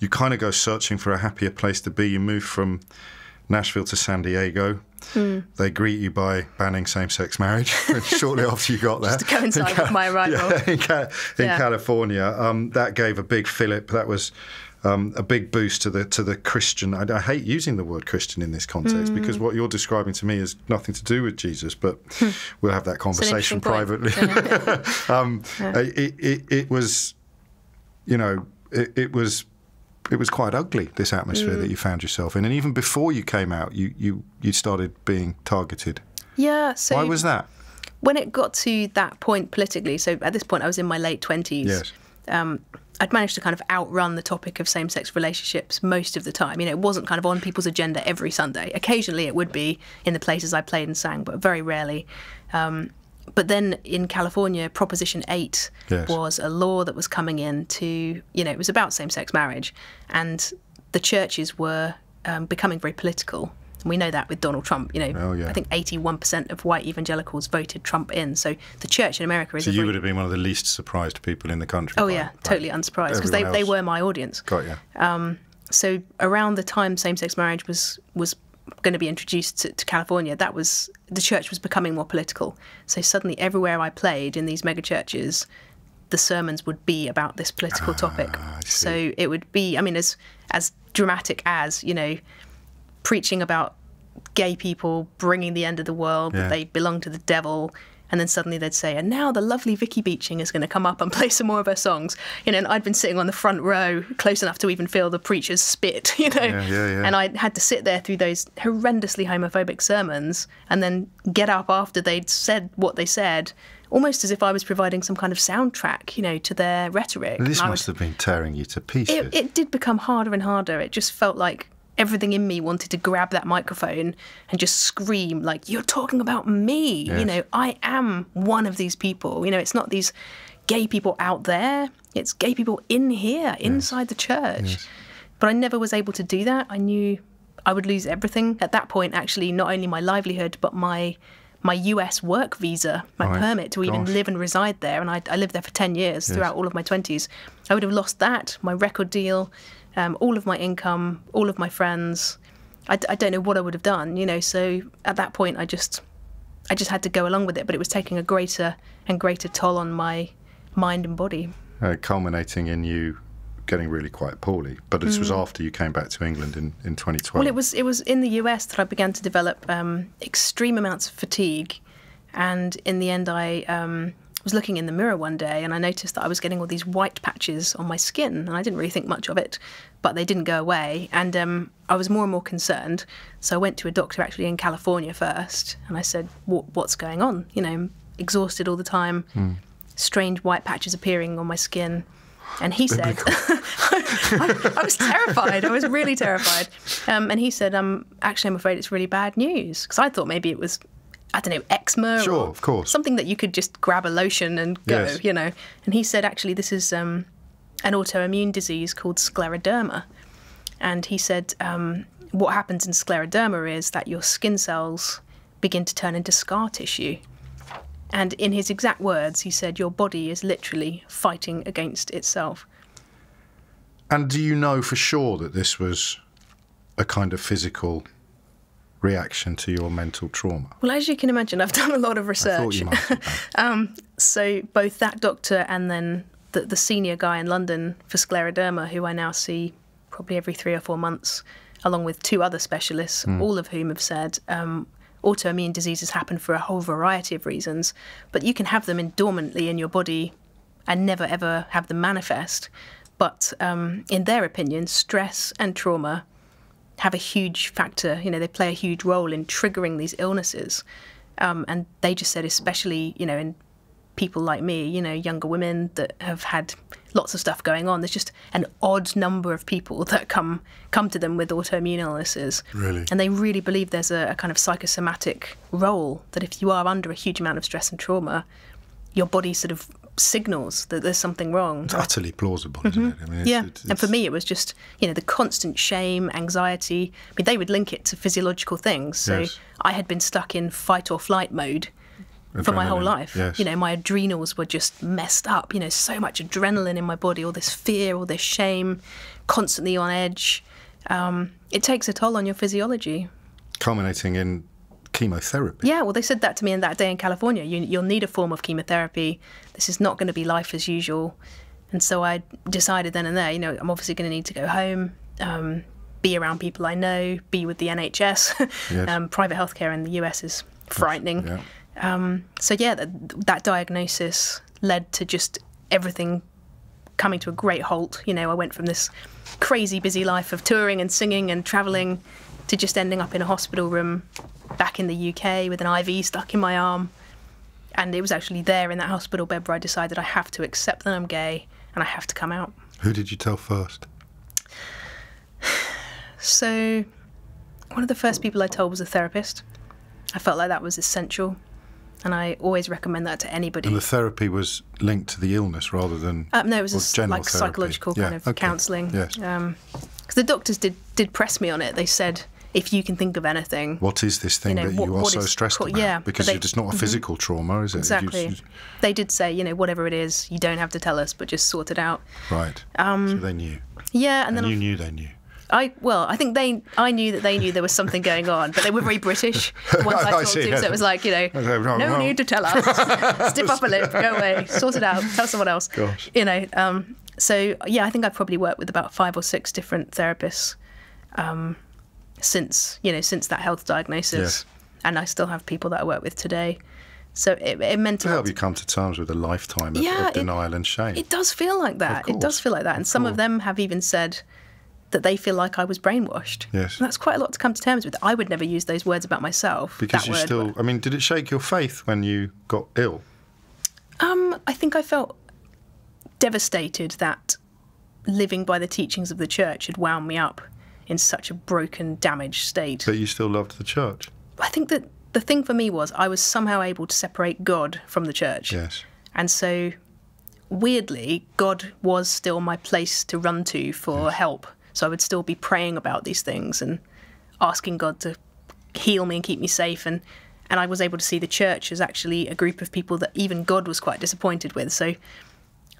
kind of go searching for a happier place to be. You move from Nashville to San Diego. They greet you by banning same-sex marriage shortly after you got there. Just to coincide with my arrival. In California. That gave a big fillip. That was a big boost to the Christian. I hate using the word Christian in this context, because what you're describing to me has nothing to do with Jesus, but we'll have that conversation privately. It was, it was quite ugly, this atmosphere that you found yourself in. And even before you came out, you started being targeted. Yeah. So why was that? When it got to that point politically, so at this point I was in my late 20s. Yes. I'd managed to kind of outrun the topic of same-sex relationships most of the time. It wasn't kind of on people's agenda every Sunday. Occasionally it would be in the places I played and sang, but very rarely. But then in California, Proposition 8 was a law that was coming in to, it was about same-sex marriage. And the churches were becoming very political. And we know that with Donald Trump. I think 81% of white evangelicals voted Trump in. So the church in America is... So you would have been one of the least surprised people in the country. Oh, yeah, totally unsurprised, because they were my audience. Got you. So around the time same-sex marriage was going to be introduced to California, the church was becoming more political. So suddenly everywhere I played in these mega churches, the sermons would be about this political topic. So it would be, as dramatic as, preaching about gay people bringing the end of the world, that they belong to the devil. And then suddenly they'd say, and now the lovely Vicky Beeching is going to come up and play some more of her songs. And I'd been sitting on the front row, close enough to even feel the preacher's spit, And I had to sit there through those horrendously homophobic sermons and then get up after they'd said what they said, almost as if I was providing some kind of soundtrack, to their rhetoric. This must have been tearing you to pieces. It did become harder and harder. It just felt like everything in me wanted to grab that microphone and just scream, like, you're talking about me. Yes. I am one of these people. It's not these gay people out there. It's gay people in here, inside the church. Yes. But I never was able to do that. I knew I would lose everything. At that point, actually, not only my livelihood, but my US work visa, my permit to even live and reside there. And I lived there for 10 years throughout all of my 20s. I would have lost that, my record deal, all of my income, all of my friends. I don't know what I would have done, So at that point, I just had to go along with it. But it was taking a greater and greater toll on my mind and body. Culminating in you getting really quite poorly. But this was after you came back to England in 2012. Well, it was in the US that I began to develop extreme amounts of fatigue. And in the end, I was looking in the mirror one day and I noticed that I was getting all these white patches on my skin, and I didn't really think much of it, but they didn't go away. And I was more and more concerned. So I went to a doctor actually in California first, and I said, what's going on? I'm exhausted all the time, strange white patches appearing on my skin. And he said, I was terrified. I was really terrified. And he said, actually, I'm afraid it's really bad news, because I thought maybe it was I don't know, eczema. Sure, or of course. Something that you could just grab a lotion and go, yes. you know. And he said, actually, this is an autoimmune disease called scleroderma. And he said what happens in scleroderma is that your skin cells begin to turn into scar tissue. And in his exact words, he said, your body is literally fighting against itself. And do you know for sure that this was a kind of physical reaction to your mental trauma? Well, as you can imagine, I've done a lot of research. I thought you might have. So both that doctor and then the senior guy in London for scleroderma, who I now see probably every 3 or 4 months, along with 2 other specialists, all of whom have said autoimmune diseases happen for a whole variety of reasons, but you can have them dormantly in your body and never, ever have them manifest. But in their opinion, stress and trauma have a huge factor. You know, they play a huge role in triggering these illnesses. And they just said, especially, you know, in people like me, you know, younger women that have had lots of stuff going on, there's just an odd number of people that come to them with autoimmune illnesses. Really? And they really believe there's a kind of psychosomatic role, that if you are under a huge amount of stress and trauma, your body sort of signals that there's something wrong. It's utterly plausible, isn't it? I mean, it's, and for me it was just, you know, the constant shame, anxiety. I mean, they would link it to physiological things. So yes. I had been stuck in fight or flight mode for my whole life. Yes. You know, my adrenals were just messed up, you know, so much adrenaline in my body, all this fear, all this shame, constantly on edge. It takes a toll on your physiology. Culminating in chemotherapy. Yeah, well, they said that to me in that day in California. You'll need a form of chemotherapy. This is not going to be life as usual. And so I decided then and there, you know, I'm obviously going to need to go home, be around people I know, be with the NHS. Yes. Private healthcare in the US is frightening. Yeah. So yeah, that diagnosis led to just everything coming to a great halt. You know, I went from this crazy busy life of touring and singing and travelling to just ending up in a hospital room back in the UK with an IV stuck in my arm. And it was actually there in that hospital bed where I decided I have to accept that I'm gay and I have to come out. Who did you tell first? So one of the first people I told was a therapist. I felt like that was essential, and I always recommend that to anybody. And the therapy was linked to the illness rather than no, it was like therapy. psychological kind of counselling. Yes. Because the doctors did press me on it. They said, if you can think of anything. What is this thing that you are so stressed about? Yeah, because it's not a physical trauma, is it? Exactly. They did say, you know, whatever it is, you don't have to tell us, but just sort it out. Right. So they knew. Yeah, and then you knew they knew. I think I knew that they knew there was something going on, but they were very British. The ones I talked to, so it was like, you know, no need to tell us. Stiff upper lip, go away, sort it out, tell someone else. Gosh. You know, so yeah, I think I've probably worked with about 5 or 6 different therapists since that health diagnosis, yes. and I still have people that I work with today. So it meant to help you come to terms with a lifetime of denial and shame. It does feel like that. It does feel like that, and some of them have even said that they feel like I was brainwashed. Yes. And that's quite a lot to come to terms with. I would never use those words about myself. Because I mean, did it shake your faith when you got ill? I think I felt devastated that living by the teachings of the church had wound me up in such a broken, damaged state. But you still loved the church? I think that the thing for me was I was somehow able to separate God from the church. Yes. And so, weirdly, God was still my place to run to for help. So I would still be praying about these things and asking God to heal me and keep me safe. And I was able to see the church as actually a group of people that even God was quite disappointed with. So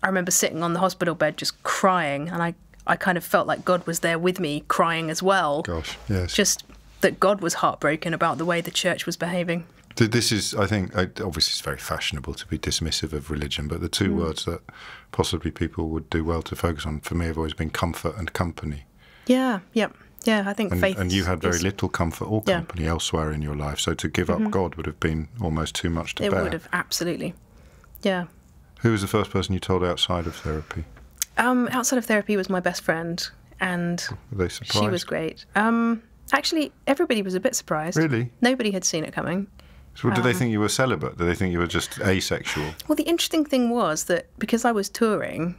I remember sitting on the hospital bed just crying, and I kind of felt like God was there with me crying as well. Gosh, yes. Just that God was heartbroken about the way the church was behaving. This is, I think, obviously it's very fashionable to be dismissive of religion, but the 2 words that possibly people would do well to focus on, for me, have always been comfort and company. Yeah, I think faith. And you had very little comfort or company elsewhere in your life, so to give up God would have been almost too much to bear. It would have, absolutely. Yeah. Who was the first person you told outside of therapy? Outside of therapy was my best friend, and were they surprised? She was great. Actually, everybody was a bit surprised. Really? Nobody had seen it coming. So did they think you were celibate? Did they think you were just asexual? Well, the interesting thing was that because I was touring,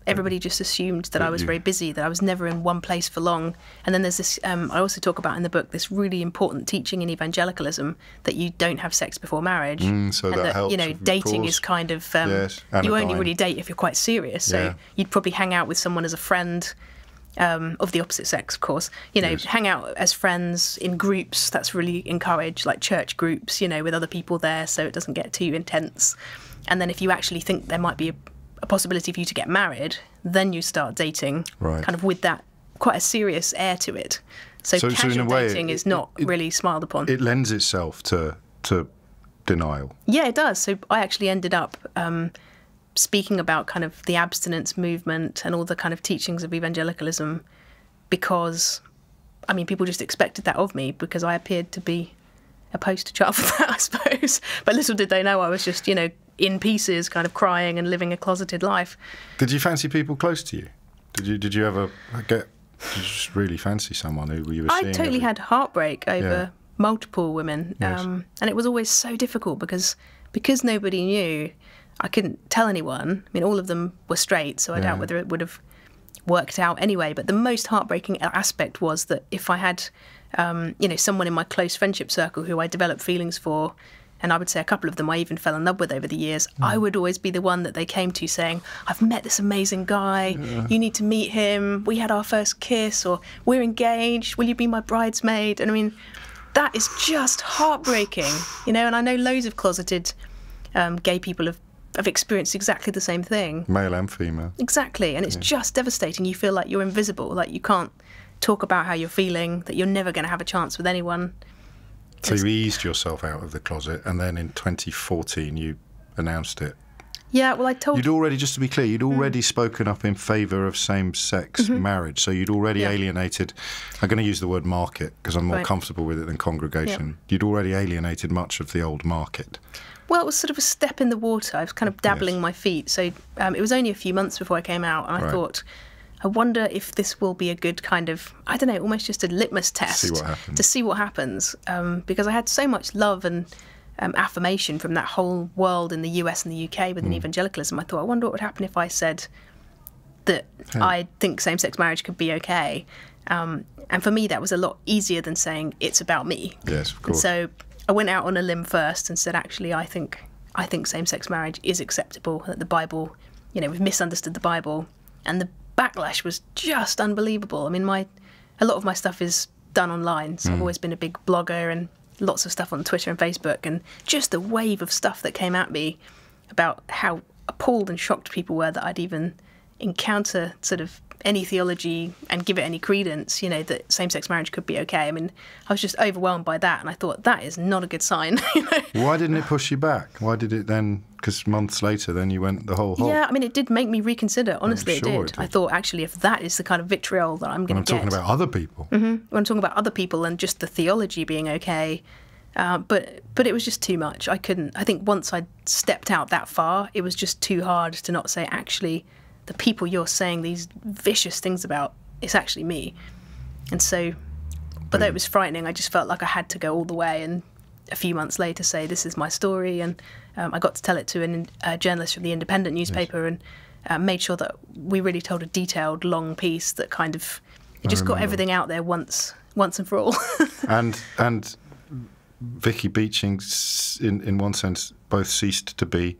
Everybody just assumed that I was very busy, that I was never in one place for long. And then there's this, I also talk about in the book, this really important teaching in evangelicalism that you don't have sex before marriage. So that helps. You know, dating is kind of, you only really date if you're quite serious. So you'd probably hang out with someone as a friend, of the opposite sex, of course. You know, hang out as friends in groups. That's really encouraged, like church groups, you know, with other people there, so it doesn't get too intense. And then if you actually think there might be a possibility for you to get married, then you start dating, kind of with that quite a serious air to it. So casual in a way, dating is not really smiled upon. It lends itself to denial. Yeah, it does. So I actually ended up speaking about kind of the abstinence movement and all the kind of teachings of evangelicalism because, I mean, people just expected that of me because I appeared to be a poster child for that, I suppose. But little did they know I was just, you know, in pieces, kind of crying and living a closeted life. Did you fancy people close to you? Did you ever did you just really fancy someone who you were seeing? I totally had heartbreak over multiple women. And it was always so difficult because nobody knew, I couldn't tell anyone. I mean, all of them were straight, so I doubt whether it would have worked out anyway. But the most heartbreaking aspect was that if I had, you know, someone in my close friendship circle who I developed feelings for, and I would say a couple of them I even fell in love with over the years, I would always be the one that they came to saying, I've met this amazing guy, you need to meet him, we had our first kiss, or we're engaged, will you be my bridesmaid? And I mean, that is just heartbreaking, you know, and I know loads of closeted gay people have experienced exactly the same thing. Male and female. Exactly, and it's just devastating. You feel like you're invisible, like you can't talk about how you're feeling, that you're never going to have a chance with anyone. So you eased yourself out of the closet, and then in 2014 you announced it. Yeah, well, I told... You'd already, just to be clear, you'd already spoken up in favour of same-sex marriage, so you'd already alienated... I'm going to use the word market, because I'm more comfortable with it than congregation. You'd already alienated much of the old market. Well, it was sort of a step in the water. I was kind of dabbling my feet. So it was only a few months before I came out, and I thought, I wonder if this will be a good kind of, I don't know, almost just a litmus test to see what happens. Because I had so much love and affirmation from that whole world in the US and the UK within evangelicalism. I thought, I wonder what would happen if I said that I think same-sex marriage could be okay. And for me, that was a lot easier than saying it's about me. Yes, of course. And so I went out on a limb first and said, actually, I think same-sex marriage is acceptable. That the Bible, you know, we've misunderstood the Bible, and the backlash was just unbelievable. I mean, a lot of my stuff is done online, so I've always been a big blogger and lots of stuff on Twitter and Facebook, and just the wave of stuff that came at me about how appalled and shocked people were that I'd even encounter sort of any theology and give it any credence, you know, that same-sex marriage could be okay. I mean, I was just overwhelmed by that, and I thought, that is not a good sign. You know? Why didn't it push you back? Why did it then, because months later, then you went the whole hog? Yeah, I mean, it did make me reconsider, honestly, it did. I thought, actually, if that is the kind of vitriol that I'm going to get... I'm talking about other people. When I'm talking about other people and just the theology being okay, but it was just too much. I couldn't... I think once I'd stepped out that far, it was just too hard to not say, actually, the people you're saying these vicious things about, it's actually me. And so, although it was frightening, I just felt like I had to go all the way, and a few months later say, this is my story. And I got to tell it to a journalist from the Independent newspaper, and made sure that we really told a detailed, long piece that kind of, it just got everything out there once and for all. and Vicky Beeching, in one sense, both ceased to be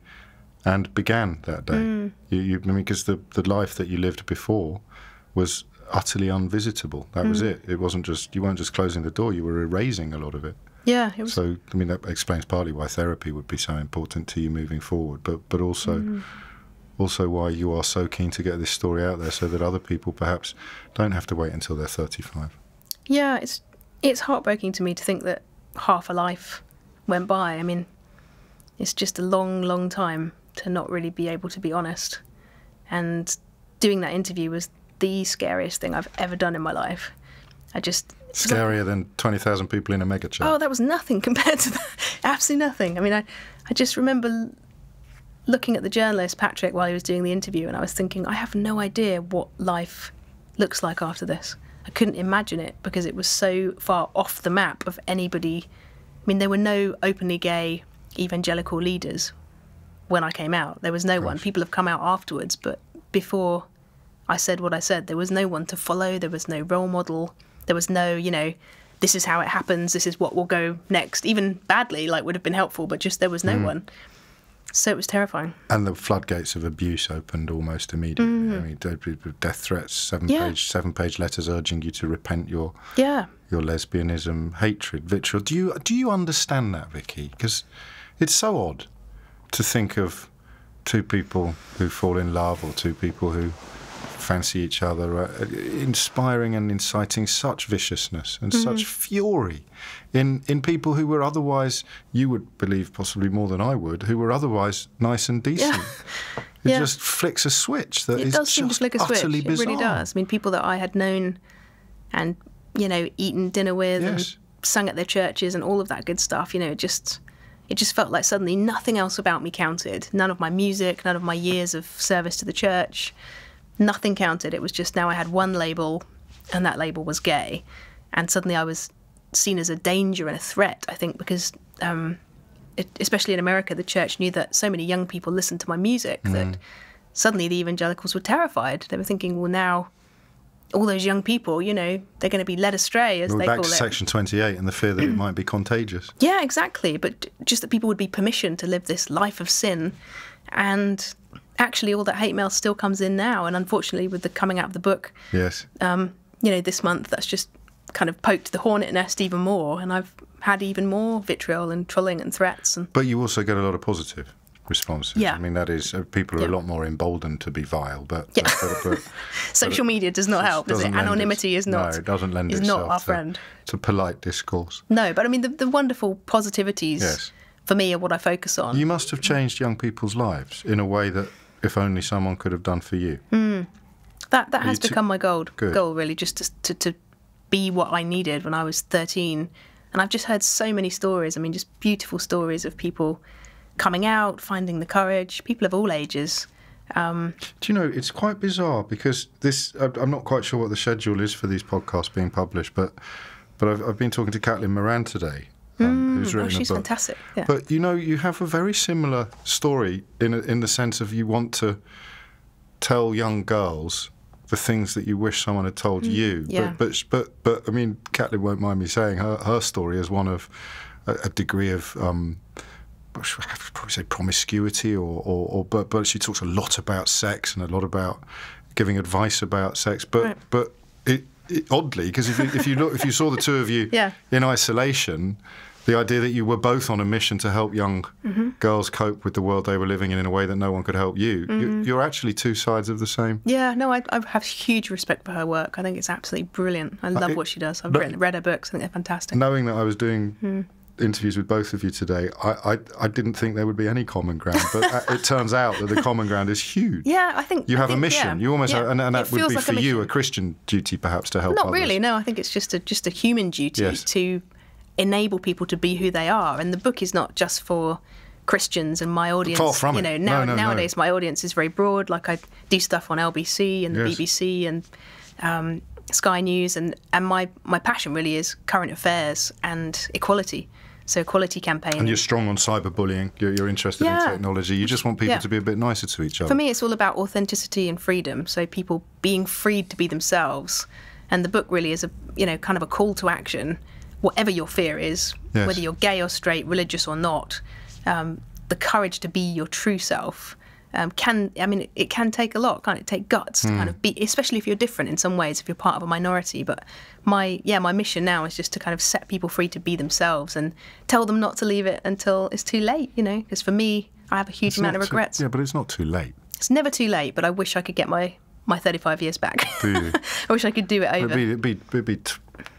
and began that day. I mean, because the life that you lived before was utterly unvisitable. That was it. It wasn't just, you weren't just closing the door, you were erasing a lot of it. Yeah, it was. So, I mean, that explains partly why therapy would be so important to you moving forward, but also why you are so keen to get this story out there so that other people perhaps don't have to wait until they're 35. Yeah, it's heartbreaking to me to think that half a life went by. I mean, it's just a long, long time to not really be able to be honest. And doing that interview was the scariest thing I've ever done in my life. Scarier than 20,000 people in a mega church. Oh, that was nothing compared to that. Absolutely nothing. I mean, I just remember looking at the journalist, Patrick, while he was doing the interview, and I was thinking, I have no idea what life looks like after this. I couldn't imagine it because it was so far off the map of anybody. I mean, there were no openly gay evangelical leaders when I came out. There was no one. People have come out afterwards, but before I said what I said. There was no one to follow. There was no role model. There was no, this is how it happens. This is what will go next. Even badly, would have been helpful, but just there was no one. So it was terrifying. And the floodgates of abuse opened almost immediately. I mean, death threats, seven-page letters urging you to repent your lesbianism, hatred, vitriol. Do you understand that, Vicky? Because it's so odd to think of two people who fall in love or two people who fancy each other, inspiring and inciting such viciousness and such fury in people who were otherwise, you would believe possibly more than I would, who were otherwise nice and decent. It just flicks a switch that is just utterly bizarre. It really does. I mean, people that I had known and, eaten dinner with and sung at their churches and all of that good stuff, it just felt like suddenly nothing else about me counted. None of my music, none of my years of service to the church. Nothing counted. It was just now I had one label, and that label was gay. And suddenly I was seen as a danger and a threat, I think, because especially in America, the church knew that so many young people listened to my music that suddenly the evangelicals were terrified. They were thinking, well, now all those young people, they're going to be led astray, as they call it. Back to Section 28 and the fear that it might be contagious. Yeah, exactly. But just that people would be permissioned to live this life of sin. And actually all that hate mail still comes in now, and unfortunately with the coming out of the book, this month, that's just kind of poked the hornet nest even more, and I've had even more vitriol and trolling and threats. But you also get a lot of positive responses. I mean, that is, people are a lot more emboldened to be vile, but social media does not help, does it? Anonymity is not. No, it doesn't lend itself. Is not our friend. To polite discourse. No, but I mean the wonderful positivities for me are what I focus on. You must have changed young people's lives in a way that if only someone could have done for you. That has become my goal, really, just to be what I needed when I was 13. And I've just heard so many stories, I mean, just beautiful stories of people coming out, finding the courage, people of all ages. Do you know, it's quite bizarre because I'm not quite sure what the schedule is for these podcasts being published, but I've been talking to Caitlin Moran today. Who's written a book. She's fantastic. Yeah. But you have a very similar story in the sense of you want to tell young girls the things that you wish someone had told you. Yeah. But I mean, Caitlin won't mind me saying her story is one of a degree of I should probably say promiscuity, but she talks a lot about sex and a lot about giving advice about sex. But oddly, because if you saw the two of you in isolation, the idea that you were both on a mission to help young girls cope with the world they were living in a way that no one could help you, you're actually two sides of the same. Yeah, no, I have huge respect for her work. I think it's absolutely brilliant. I love what she does. I've read her books. I think they're fantastic. Knowing that I was doing interviews with both of you today, I didn't think there would be any common ground, but it turns out that the common ground is huge. Yeah, I think you have a mission. You almost have, and that would be like for you a Christian duty, perhaps, to help Not others. really, no. I think it's just a human duty to enable people to be who they are. And the book is not just for Christians and my audience. Far from it. Nowadays my audience is very broad. Like I do stuff on LBC and the BBC and Sky News, and my passion really is current affairs and equality. So equality campaign. And you're strong on cyberbullying. You're interested in technology. You just want people to be a bit nicer to each other. For me, it's all about authenticity and freedom. So people being freed to be themselves. And the book really is kind of a call to action. Whatever your fear is, whether you're gay or straight, religious or not, the courage to be your true self it can take a lot, can't it? Take guts to kind of be, especially if you're different in some ways, if you're part of a minority. But my mission now is just to kind of set people free to be themselves and tell them not to leave it until it's too late, because for me, I have a huge amount of regrets. But it's not too late. It's never too late, but I wish I could get my 35 years back. Do you? I wish I could do it over. It'd be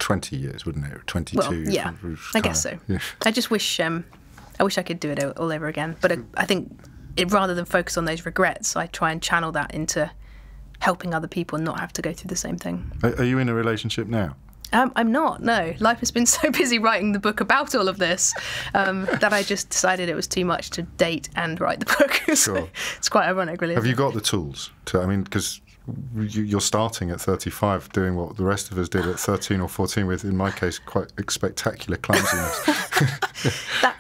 20 years, wouldn't it? 22. Well, yeah, I guess so. Yeah. I just wish I could do it all over again. But I think rather than focus on those regrets, I try and channel that into helping other people not have to go through the same thing. Are you in a relationship now? I'm not, no. Life has been so busy writing the book about all of this that I just decided it was too much to date and write the book. So it's quite ironic, really. Have you got the tools because you're starting at 35 doing what the rest of us did at 13 or 14 with, in my case, quite spectacular clumsiness.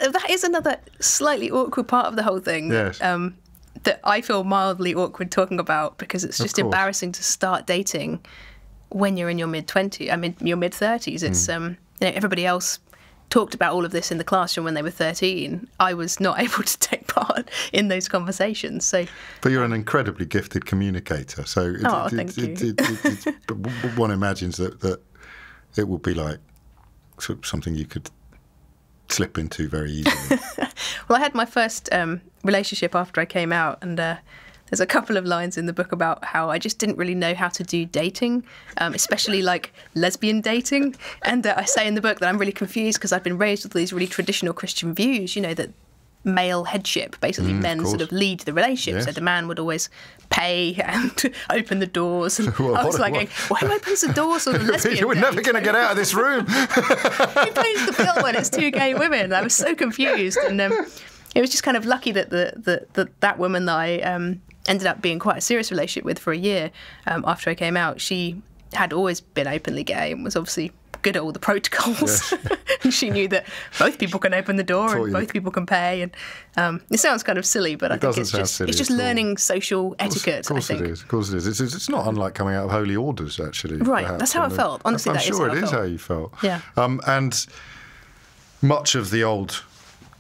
That is another slightly awkward part of the whole thing. Yes. that I feel mildly awkward talking about, because it's just embarrassing to start dating when you're in your mid-20s, your mid-30s. It's everybody else talked about all of this in the classroom when they were 13. I was not able to take part in those conversations. So, but you're an incredibly gifted communicator. So thank you. One imagines that it will be like something you could slip into very easily. Well, I had my first relationship after I came out, and there's a couple of lines in the book about how I just didn't really know how to do dating, especially like lesbian dating. And I say in the book that I'm really confused because I've been raised with these really traditional Christian views, that male headship, basically men sort of lead the relationship. Yes. So the man would always pay and open the doors. And I was like, who opens the doors on a lesbian You're never going to get out of this room. Who pays the bill when it's two gay women? I was so confused. And it was just kind of lucky that that woman that I ended up being quite a serious relationship with for a year after I came out, she had always been openly gay and was obviously good at all the protocols. Yes. And she knew that both people can open the door and both people can pay. And it sounds kind of silly, but I think it's just learning social etiquette. Of course it is. Of course it is. It's not unlike coming out of holy orders, actually. Right. Perhaps. That's how I felt. Honestly, I'm sure it is how you felt. Yeah. And much of the old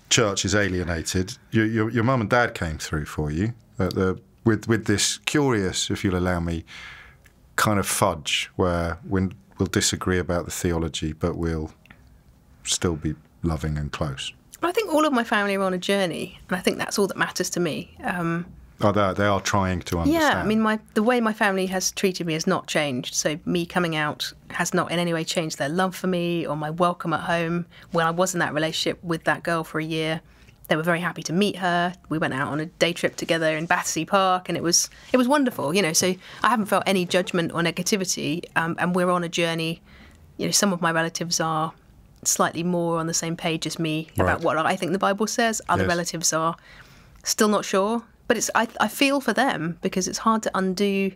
church is alienated. Your mum and dad came through for you with this curious, if you'll allow me, kind of fudge where we'll disagree about the theology, but we'll still be loving and close. I think all of my family are on a journey, and I think that's all that matters to me. They are trying to understand. Yeah, the way my family has treated me has not changed. So me coming out has not in any way changed their love for me or my welcome at home. When I was in that relationship with that girl for a year, they were very happy to meet her. We went out on a day trip together in Battersea Park, and it was wonderful, So I haven't felt any judgment or negativity, and we're on a journey. Some of my relatives are slightly more on the same page as me about what I think the Bible says. Other relatives are still not sure, but I feel for them, because it's hard to undo.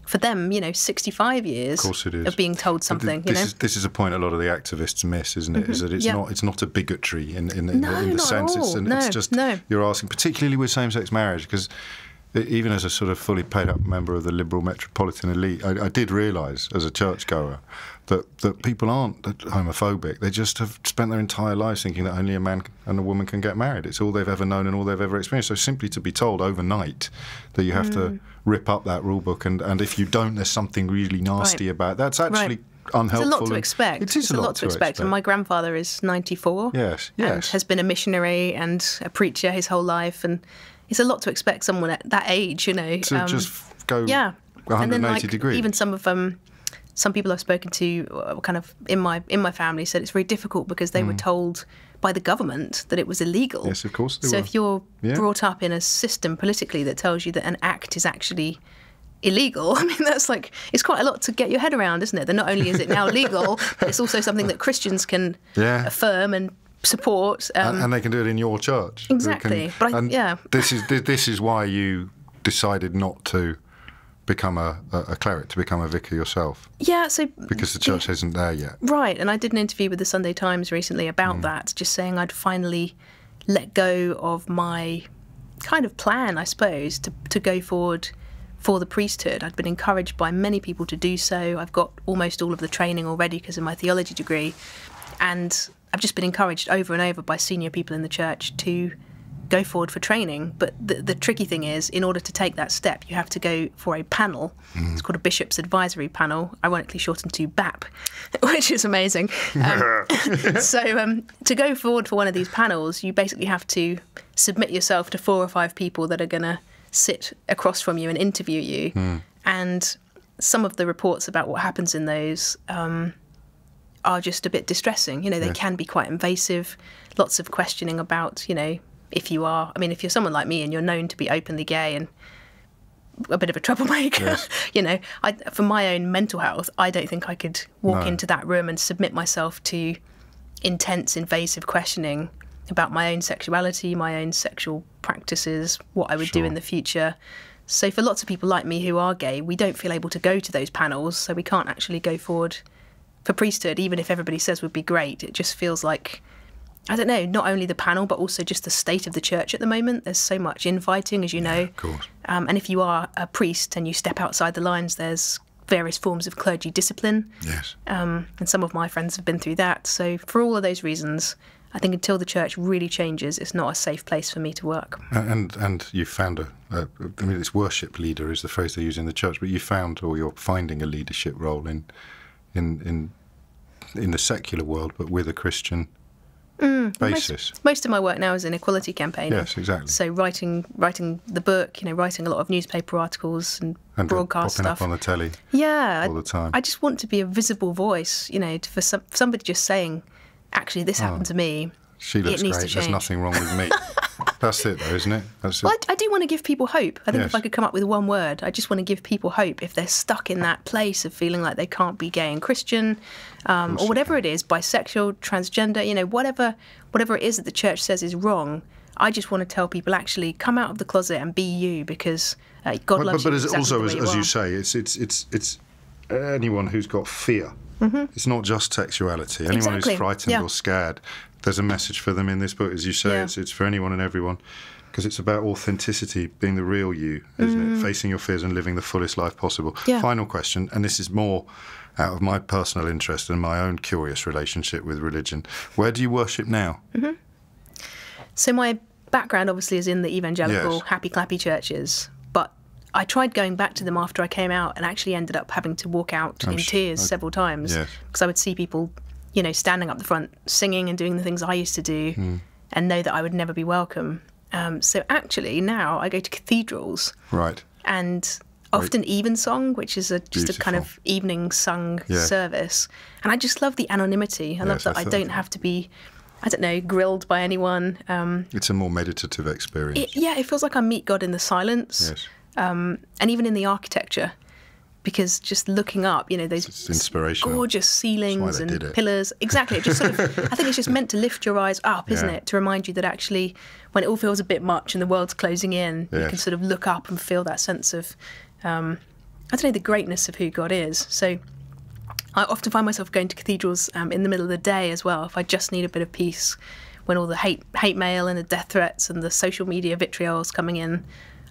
For them, 65 years of being told something. This is a point a lot of the activists miss, isn't it? Mm-hmm. Is that it's not a bigotry in the sense. It's just you're asking, particularly with same-sex marriage, because even as a sort of fully paid-up member of the liberal metropolitan elite, I did realise as a churchgoer that people aren't homophobic. They just have spent their entire lives thinking that only a man and a woman can get married. It's all they've ever known and all they've ever experienced. So simply to be told overnight that you have to rip up that rule book, and if you don't, there's something really nasty about that's actually unhelpful. It's a lot to expect. It is a lot to expect. And my grandfather is 94. Yes. And has been a missionary and a preacher his whole life, and it's a lot to expect someone at that age, To just go 180 degrees. Even some people I've spoken to, kind of in my family, said it's very difficult because they were told by the government that it was illegal. Yes, of course they were. So if you're brought up in a system politically that tells you that an act is actually illegal, that's it's quite a lot to get your head around, isn't it? That not only is it now legal, but it's also something that Christians can affirm and support. And they can do it in your church. Exactly. This is why you decided not to become a cleric, to become a vicar yourself. Yeah, so because the church isn't there yet. Right, and I did an interview with the Sunday Times recently about that, just saying I'd finally let go of my kind of plan, I suppose, to go forward for the priesthood. I'd been encouraged by many people to do so. I've got almost all of the training already because of my theology degree, and I've just been encouraged over and over by senior people in the church to go forward for training. But the tricky thing is, in order to take that step, you have to go for a panel. It's called a Bishop's Advisory Panel, ironically shortened to BAP, which is amazing. So to go forward for one of these panels, you basically have to submit yourself to 4 or 5 people that are going to sit across from you and interview you. And some of the reports about what happens in those are just a bit distressing. They can be quite invasive, lots of questioning about, if you're someone like me and you're known to be openly gay and a bit of a troublemaker, for my own mental health, I don't think I could walk into that room and submit myself to intense, invasive questioning about my own sexuality, my own sexual practices, what I would do in the future. So for lots of people like me who are gay, we don't feel able to go to those panels, so we can't actually go forward for priesthood, even if everybody says would be great. It just feels like I don't know, not only the panel, but also just the state of the church at the moment. There's so much infighting, as you know. Of course. And if you are a priest and you step outside the lines, there's various forms of clergy discipline. Yes. And some of my friends have been through that. So for all of those reasons, I think until the church really changes, it's not a safe place for me to work. And you found I mean, it's worship leader is the phrase they use in the church, but you found, or you're finding, a leadership role in the secular world, but with a Christian basis. Most of my work now is in equality campaigning. Yes, exactly. So writing the book, writing a lot of newspaper articles and broadcast popping stuff. up on the telly. Yeah, all the time. I just want to be a visible voice. For somebody just saying, actually, this happened to me. She looks great. There's nothing wrong with me. That's it, though, isn't it? Well, I do want to give people hope. I think if I could come up with one word, I just want to give people hope if they're stuck in that place of feeling like they can't be gay and Christian, or whatever it is, bisexual, transgender, whatever it is that the church says is wrong. I just want to tell people, actually, come out of the closet and be you, because God loves you. But it's also, as you say, it's anyone who's got fear. Mm-hmm. It's not just sexuality. Anyone who's frightened or scared, there's a message for them in this book. As you say, it's for anyone and everyone, because it's about authenticity, being the real you, isn't it? Facing your fears and living the fullest life possible. Yeah. Final question, and this is more out of my personal interest and my own curious relationship with religion. Where do you worship now? Mm-hmm. So my background obviously is in the evangelical, happy clappy churches, but I tried going back to them after I came out and actually ended up having to walk out in tears several times, because I would see people, standing up the front, singing and doing the things I used to do, and know that I would never be welcome. So actually now I go to cathedrals, right, and often evensong, which is just a kind of evening sung service, and I just love the anonymity. I love that I don't have to be, grilled by anyone. It's a more meditative experience. It feels like I meet God in the silence. Yes. And even in the architecture, because just looking up, those gorgeous ceilings and pillars. Exactly. It just sort of, I think it's just meant to lift your eyes up, isn't it? To remind you that actually, when it all feels a bit much and the world's closing in, you can sort of look up and feel that sense of, the greatness of who God is. So I often find myself going to cathedrals in the middle of the day as well, if I just need a bit of peace, when all the hate mail and the death threats and the social media vitriol is coming in.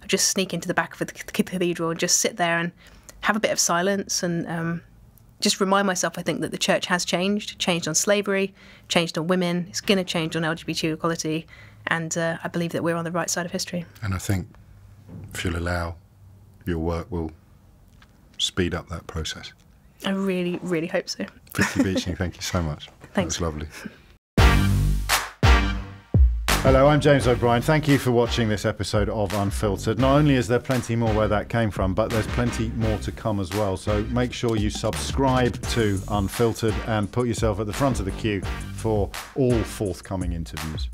I just sneak into the back of the cathedral and just sit there and have a bit of silence and just remind myself, I think, that the church has changed on slavery, changed on women, it's going to change on LGBT equality, and I believe that we're on the right side of history. And I think, if you'll allow, your work will speed up that process. I really, really hope so. Vicky Beeching, thank you so much. Thanks. That was lovely. Hello, I'm James O'Brien. Thank you for watching this episode of Unfiltered. Not only is there plenty more where that came from, but there's plenty more to come as well. So make sure you subscribe to Unfiltered and put yourself at the front of the queue for all forthcoming interviews.